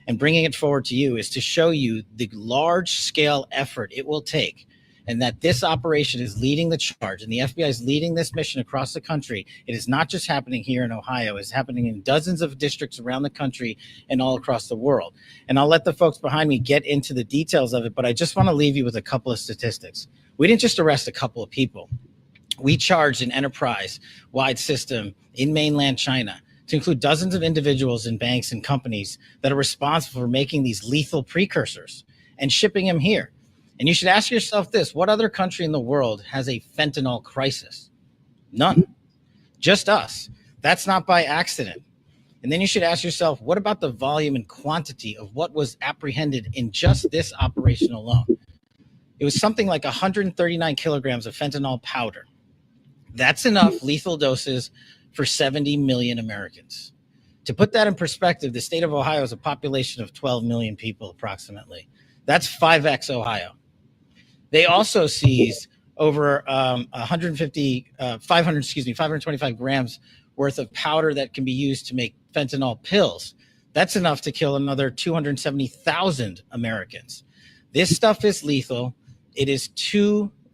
and bringing it forward to you is to show you the large scale effort it will take, and that this operation is leading the charge, and the FBI is leading this mission across the country. It is not just happening here in Ohio, it's happening in dozens of districts around the country and all across the world. And I'll let the folks behind me get into the details of it, but I just want to leave you with a couple of statistics. We didn't just arrest a couple of people. We charged an enterprise-wide system in mainland China to include dozens of individuals and banks and companies that are responsible for making these lethal precursors and shipping them here. And you should ask yourself this: what other country in the world has a fentanyl crisis? None. Just us. That's not by accident. And then you should ask yourself, what about the volume and quantity of what was apprehended in just this operation alone? It was something like 139 kilograms of fentanyl powder. That's enough lethal doses for 70 million Americans. To put that in perspective, the state of Ohio has a population of 12 million people approximately. That's 5x Ohio. They also seized over 525 grams worth of powder that can be used to make fentanyl pills. That's enough to kill another 270,000 Americans. This stuff is lethal. It is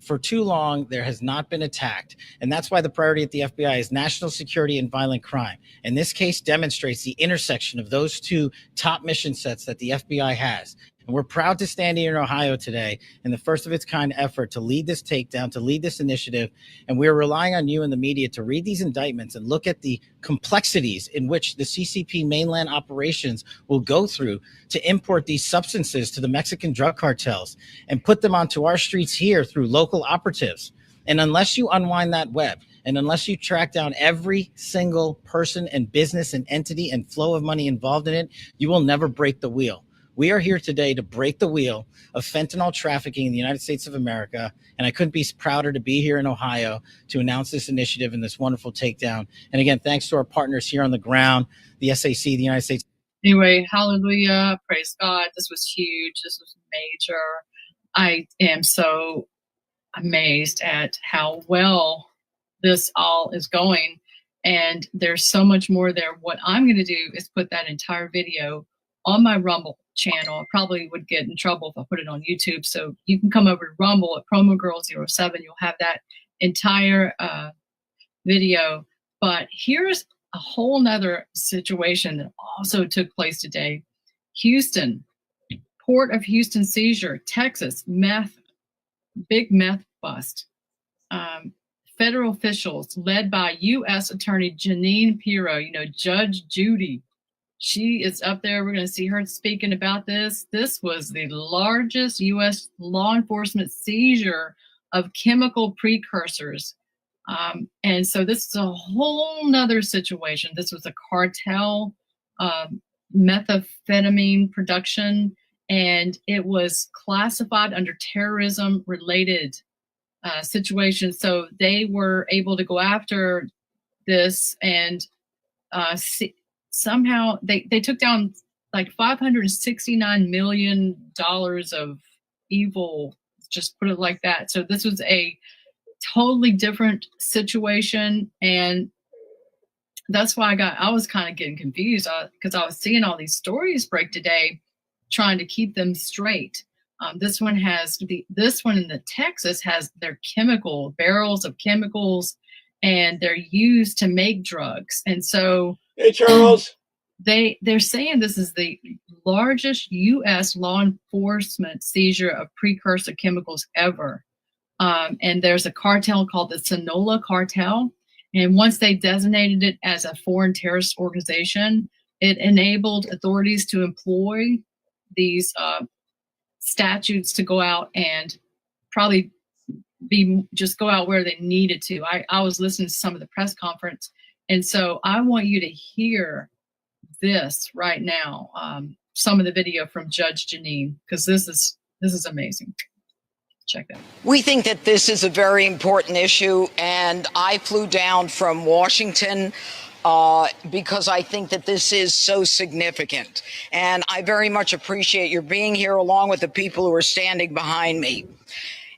for too long, there has not been attacked. And that's why the priority at the FBI is national security and violent crime. And this case demonstrates the intersection of those two top mission sets that the FBI has. And we're proud to stand here in Ohio today in the first of its kind effort to lead this takedown, to lead this initiative. And we're relying on you and the media to read these indictments and look at the complexities in which the CCP mainland operations will go through to import these substances to the Mexican drug cartels and put them onto our streets here through local operatives. And unless you unwind that web, and unless you track down every single person and business and entity and flow of money involved in it, you will never break the wheel. We are here today to break the wheel of fentanyl trafficking in the United States of America. And I couldn't be prouder to be here in Ohio to announce this initiative and this wonderful takedown. And again, thanks to our partners here on the ground, the SAC, the United States. Anyway, hallelujah, praise God. This was huge. This was major. I am so amazed at how well this all is going. And there's so much more there. What I'm going to do is put that entire video on my Rumble channel. I probably would get in trouble if I put it on YouTube. So you can come over to Rumble at PromoGirl07. You'll have that entire video. But here's a whole nother situation that also took place today. Houston, Port of Houston seizure, Texas, big meth bust. Federal officials led by U.S. Attorney Jeanine Pirro, Judge Judy. She is up there. We're going to see her speaking about this. This was the largest U.S. law enforcement seizure of chemical precursors And so this is a whole nother situation. This was a cartel, methamphetamine production, and it was classified under terrorism related situations. So they were able to go after this and somehow they took down like $569 million of evil, just put it like that. So this was a totally different situation, and that's why I was kind of getting confused because I was seeing all these stories break today, trying to keep them straight. This one in the Texas has their barrels of chemicals, and they're used to make drugs. And so, hey Charles, they're saying this is the largest U.S. law enforcement seizure of precursor chemicals ever. And there's a cartel called the Sinaloa Cartel. And once they designated it as a foreign terrorist organization, it enabled authorities to employ these statutes to go out and probably just go out where they needed to. I was listening to some of the press conference, and so I want you to hear this right now, some of the video from Judge Janine, because this is amazing. Check that. We think that this is a very important issue, and I flew down from Washington because I think that this is so significant. And I very much appreciate your being here along with the people who are standing behind me.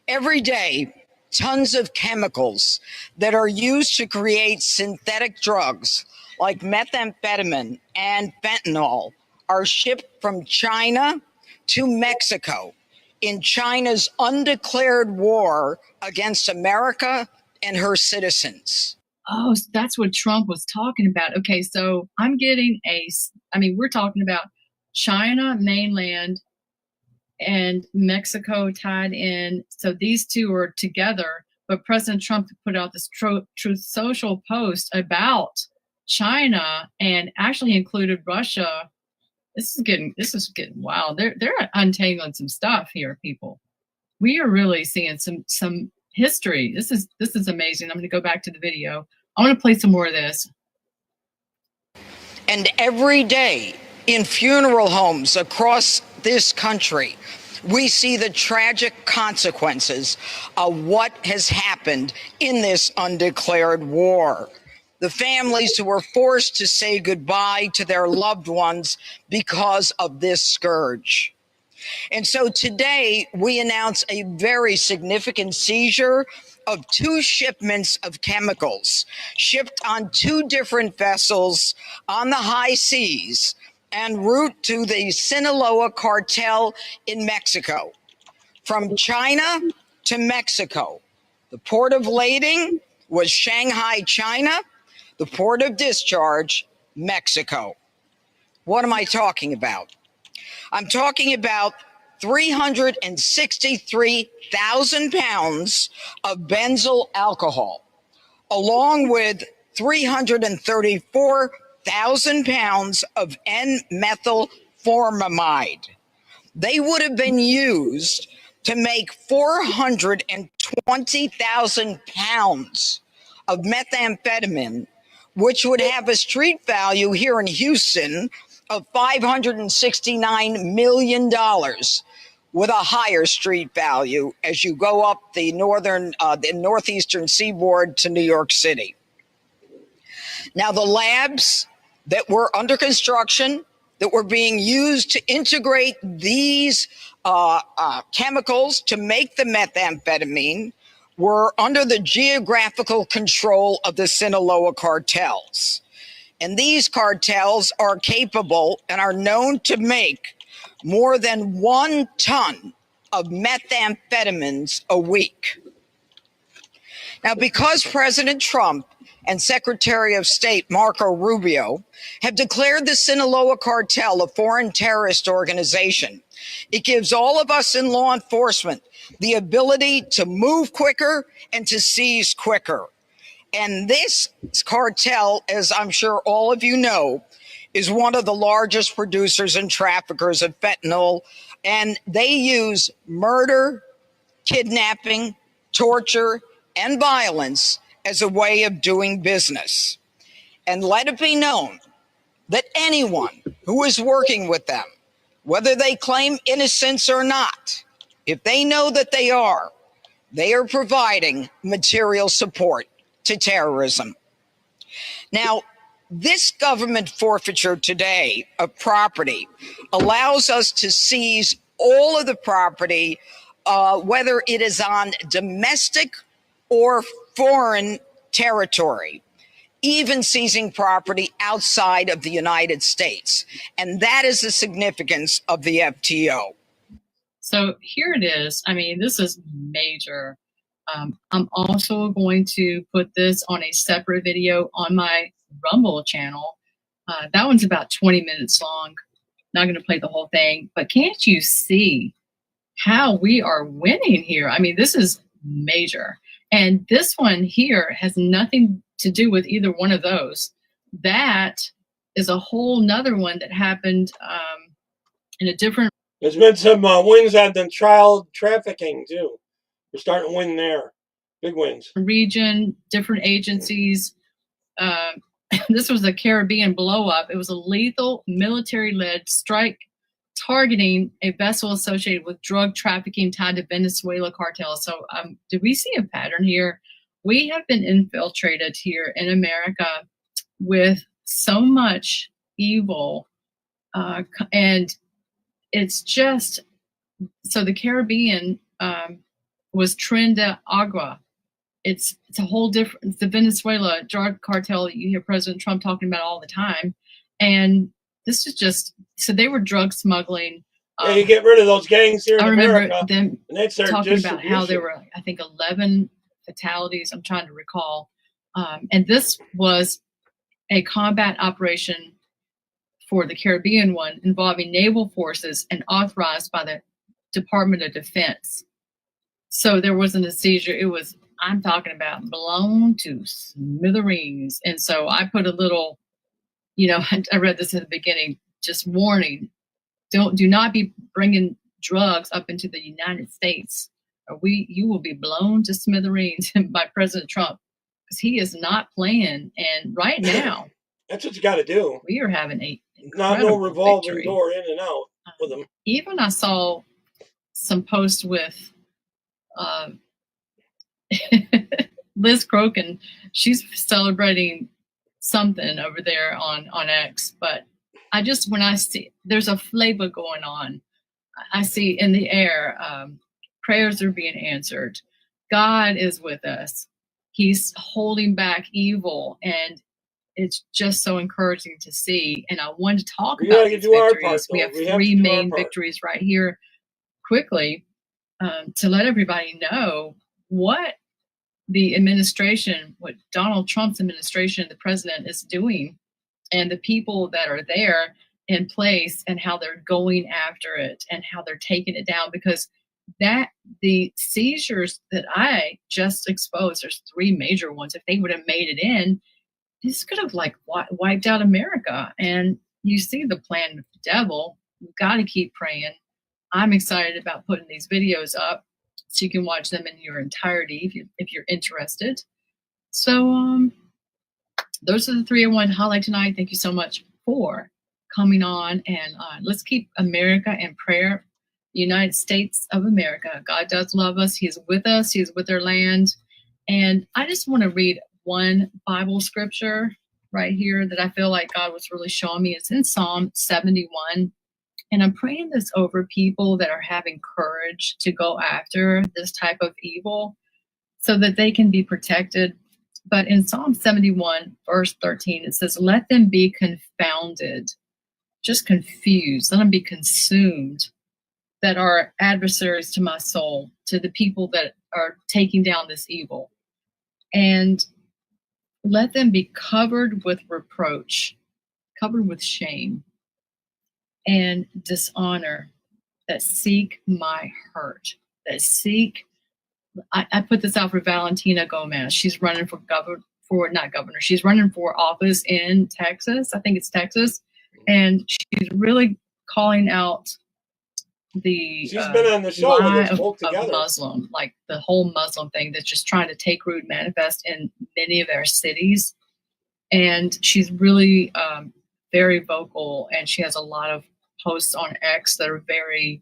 Every day, tons of chemicals that are used to create synthetic drugs like methamphetamine and fentanyl are shipped from China to Mexico in China's undeclared war against America and her citizens. Oh, so that's what Trump was talking about. Okay, so I'm getting we're talking about China, mainland, and Mexico tied in. So these two are together, but President Trump put out this Truth Social post about China and actually included Russia. This is getting wild. They're untangling some stuff here, people. We are really seeing some history. This is amazing. I'm going to go back to the video. I want to play some more of this. And every day in funeral homes across this country, we see the tragic consequences of what has happened in this undeclared war. The families who were forced to say goodbye to their loved ones because of this scourge. And so today we announce a very significant seizure of 2 shipments of chemicals shipped on 2 different vessels on the high seas en route to the Sinaloa cartel in Mexico. From China to Mexico, the port of lading was Shanghai, China. The port of discharge, Mexico. What am I talking about? I'm talking about 363,000 pounds of benzyl alcohol, along with 334,000 pounds of N-methylformamide. They would have been used to make 420,000 pounds of methamphetamine, which would have a street value here in Houston of $569 million, with a higher street value as you go up the northeastern seaboard to New York City. Now, the labs that were under construction, that were being used to integrate these chemicals to make the methamphetamine, were under the geographical control of the Sinaloa cartels. And these cartels are capable and are known to make more than 1 ton of methamphetamines a week. Now, because President Trump and Secretary of State Marco Rubio have declared the Sinaloa cartel a foreign terrorist organization, it gives all of us in law enforcement the ability to move quicker and to seize quicker. And this cartel, as I'm sure all of you know, is one of the largest producers and traffickers of fentanyl. And they use murder, kidnapping, torture, and violence as a way of doing business. And let it be known that anyone who is working with them, whether they claim innocence or not, if they know that they are providing material support to terrorism. Now, this government forfeiture today of property allows us to seize all of the property, whether it is on domestic or foreign territory, even seizing property outside of the United States. And that is the significance of the FTO. So here it is. I mean, this is major. I'm also going to put this on a separate video on my Rumble channel. That one's about 20 minutes long. Not going to play the whole thing, but can't you see how we are winning here? I mean, this is major. And this one here has nothing to do with either one of those. That is a whole nother one that happened in a different. There's been some wins on the child trafficking too. We're starting to win there. Big wins. Region, different agencies. This was a Caribbean blow up. It was a lethal military-led strike targeting a vessel associated with drug trafficking tied to Venezuela cartels. So did we see a pattern here? We have been infiltrated here in America with so much evil. And it's just, so the Caribbean was Trinidad Agua. It's a whole different, it's the Venezuela drug cartel that you hear President Trump talking about all the time. And this is just, so they were drug smuggling. Yeah, you get rid of those gangs here in America. America. Them and that's their talking about how there were, I think, 11 fatalities. I'm trying to recall. And this was a combat operation for the Caribbean one involving naval forces and authorized by the Department of Defense. So there wasn't a seizure. It was, I'm talking about blown to smithereens. And so I put a little, you know, I read this at the beginning, just warning, do not be bringing drugs up into the United States, or you will be blown to smithereens by President Trump, because he is not playing. And right now, that's what you got to do. We are having a not no revolving victory. Door in and out with them. Even I saw some posts with Liz Crokin. She's celebrating something over there on X, but I just, when I see there's a flavor going on, I see in the air, prayers are being answered. God is with us. He's holding back evil, and it's just so encouraging to see. And I wanted to talk about these victories. We have three main victories right here quickly to let everybody know what the administration, what Donald Trump's administration, the president, is doing, and the people that are there in place, and how they're going after it and how they're taking it down. Because that the seizures that I just exposed, there's three major ones. If they would have made it in, this could have like wiped out America. And you see the plan of the devil. We've got to keep praying. I'm excited about putting these videos up so you can watch them in your entirety if you're interested. So those are the three I wanted to highlight tonight. Thank you so much for coming on, and let's keep America in prayer. The United States of America. God does love us. He's with us. He's with our land. And I just want to read one Bible scripture right here that I feel like God was really showing me. It's in Psalm 71. And I'm praying this over people that are having courage to go after this type of evil so that they can be protected. But in Psalm 71, verse 13, it says, let them be confounded, just confused. Let them be consumed that are adversaries to my soul, to the people that are taking down this evil. And let them be covered with reproach, covered with shame and dishonor, that seek my hurt, that seek, I put this out for Valentina Gomez. She's running for she's running for office in Texas. I think it's Texas. And she's really calling out the She's been on the show with lie us both of together. Muslim, like the whole Muslim thing that's just trying to take root and manifest in many of our cities. And she's really very vocal, and she has a lot of posts on X that are very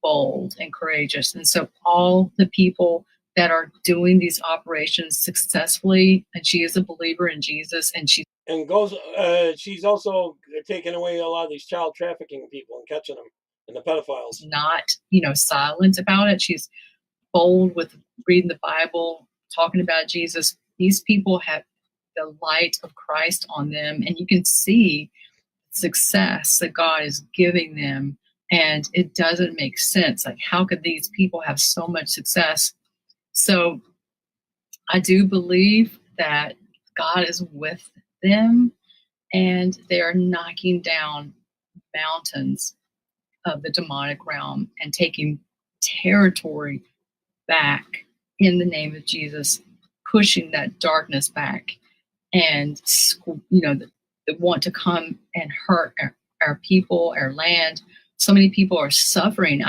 bold and courageous. And so all the people that are doing these operations successfully, and she is a believer in Jesus, and she's also taking away a lot of these child trafficking people and catching them, and the pedophiles. not, silent about it. She's bold with reading the Bible, talking about Jesus. These people have the light of Christ on them, and you can see success that God is giving them. And it doesn't make sense. Like, how could these people have so much success? So I do believe that God is with them, and they are knocking down mountains of the demonic realm and taking territory back in the name of Jesus, pushing that darkness back, and that want to come and hurt our people, our land. So many people are suffering.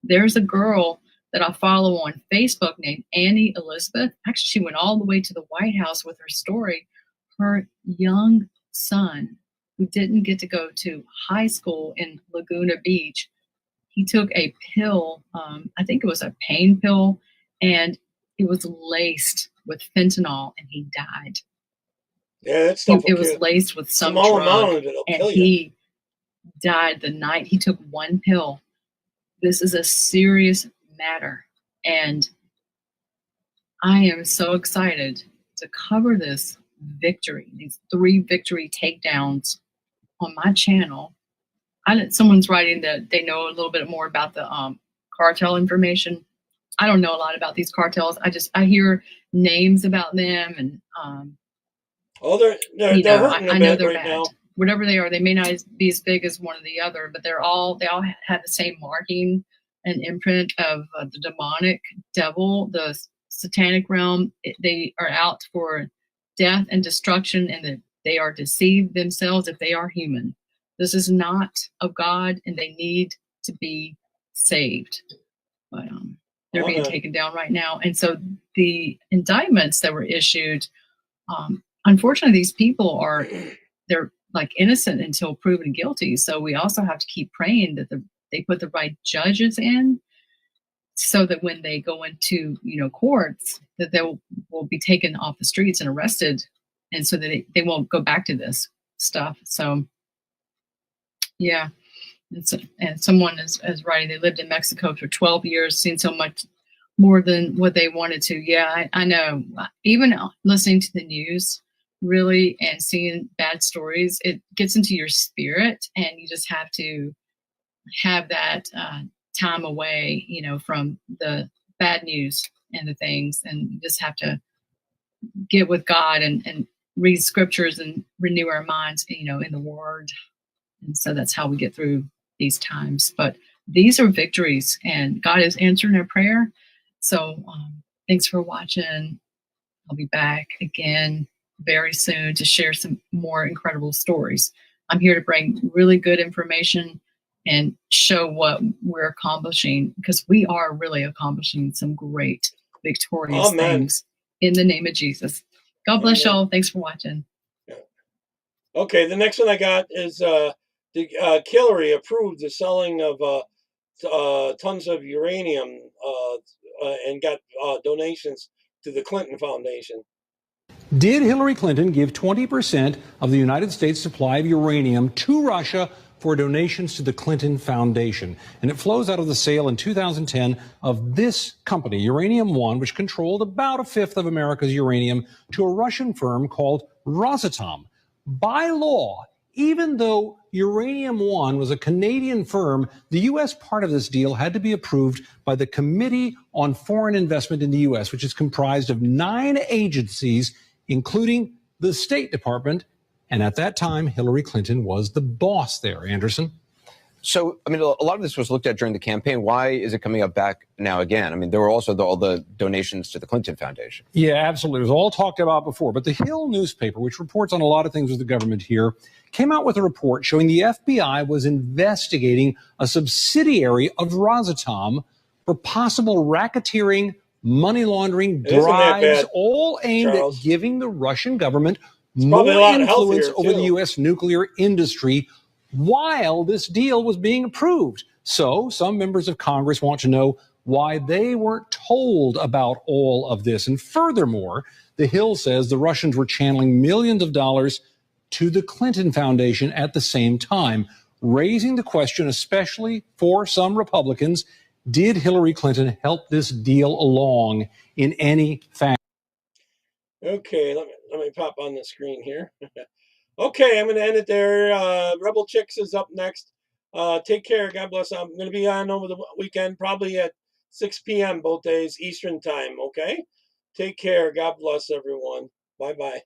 There's a girl that I follow on Facebook named Annie Elizabeth. Actually, she went all the way to the White House with her story. Her young son, who didn't get to go to high school in Laguna Beach, he took a pill, I think it was a pain pill, and it was laced with fentanyl, and he died. Yeah, that stuff. It was laced with some small drug, amount of it'll and kill you. he died the night he took one pill. This is a serious matter, and I am so excited to cover this victory, these 3 victory takedowns on my channel. Someone's writing that they know a little bit more about the cartel information. I don't know a lot about these cartels. I hear names about them, and they're hurting a I know bit they're right bad. now. Whatever they are, they may not be as big as one or the other, but they all have the same marking and imprint of the demonic devil, the satanic realm. They are out for death and destruction, and they are deceived themselves if they are human. This is not of God, and they need to be saved. But they're being taken down right now. And so the indictments that were issued, unfortunately, these people they're like innocent until proven guilty. So we also have to keep praying that they put the right judges in, so that when they go into courts, that they will be taken off the streets and arrested, and so that they won't go back to this stuff. So yeah. And someone is writing, they lived in Mexico for 12 years, seen so much more than what they wanted to. Yeah, I know. Even listening to the news, really, and seeing bad stories, it gets into your spirit, and you just have to have that time away, from the bad news and the things, and you just have to get with God and read scriptures and renew our minds, in the Word. And so that's how we get through these times. But these are victories, and God is answering our prayer. So thanks for watching. I'll be back again very soon to share some more incredible stories. I'm here to bring really good information and show what we're accomplishing, because we are really accomplishing some great, victorious things in the name of Jesus. God bless y'all. Thanks for watching. Okay, the next one I got is Hillary approved the selling of tons of uranium and got donations to the Clinton Foundation. Did Hillary Clinton give 20% of the United States supply of uranium to Russia for donations to the Clinton Foundation? And it flows out of the sale in 2010 of this company, Uranium One, which controlled about 1/5 of America's uranium, to a Russian firm called Rosatom. By law, even though Uranium One was a Canadian firm, the U.S. part of this deal had to be approved by the Committee on Foreign Investment in the U.S., which is comprised of 9 agencies, including the State Department. And at that time, Hillary Clinton was the boss there. Anderson? So, I mean, a lot of this was looked at during the campaign. Why is it coming up back now again? I mean, there were also all the donations to the Clinton Foundation. Yeah, absolutely. It was all talked about before. But the Hill newspaper, which reports on a lot of things with the government here, came out with a report showing the FBI was investigating a subsidiary of Rosatom for possible racketeering, money laundering, bribes, all aimed at giving the Russian government more influence over the U.S. nuclear industry while this deal was being approved. So some members of Congress want to know why they weren't told about all of this. And furthermore, the Hill says the Russians were channeling millions of dollars to the Clinton Foundation at the same time, raising the question, especially for some Republicans, did Hillary Clinton help this deal along in any fashion? Okay, let me pop on the screen here. Okay, I'm going to end it there. Rebel Chicks is up next. Take care. God bless. I'm going to be on over the weekend, probably at 6 p.m. both days, Eastern time. Okay? Take care. God bless everyone. Bye-bye.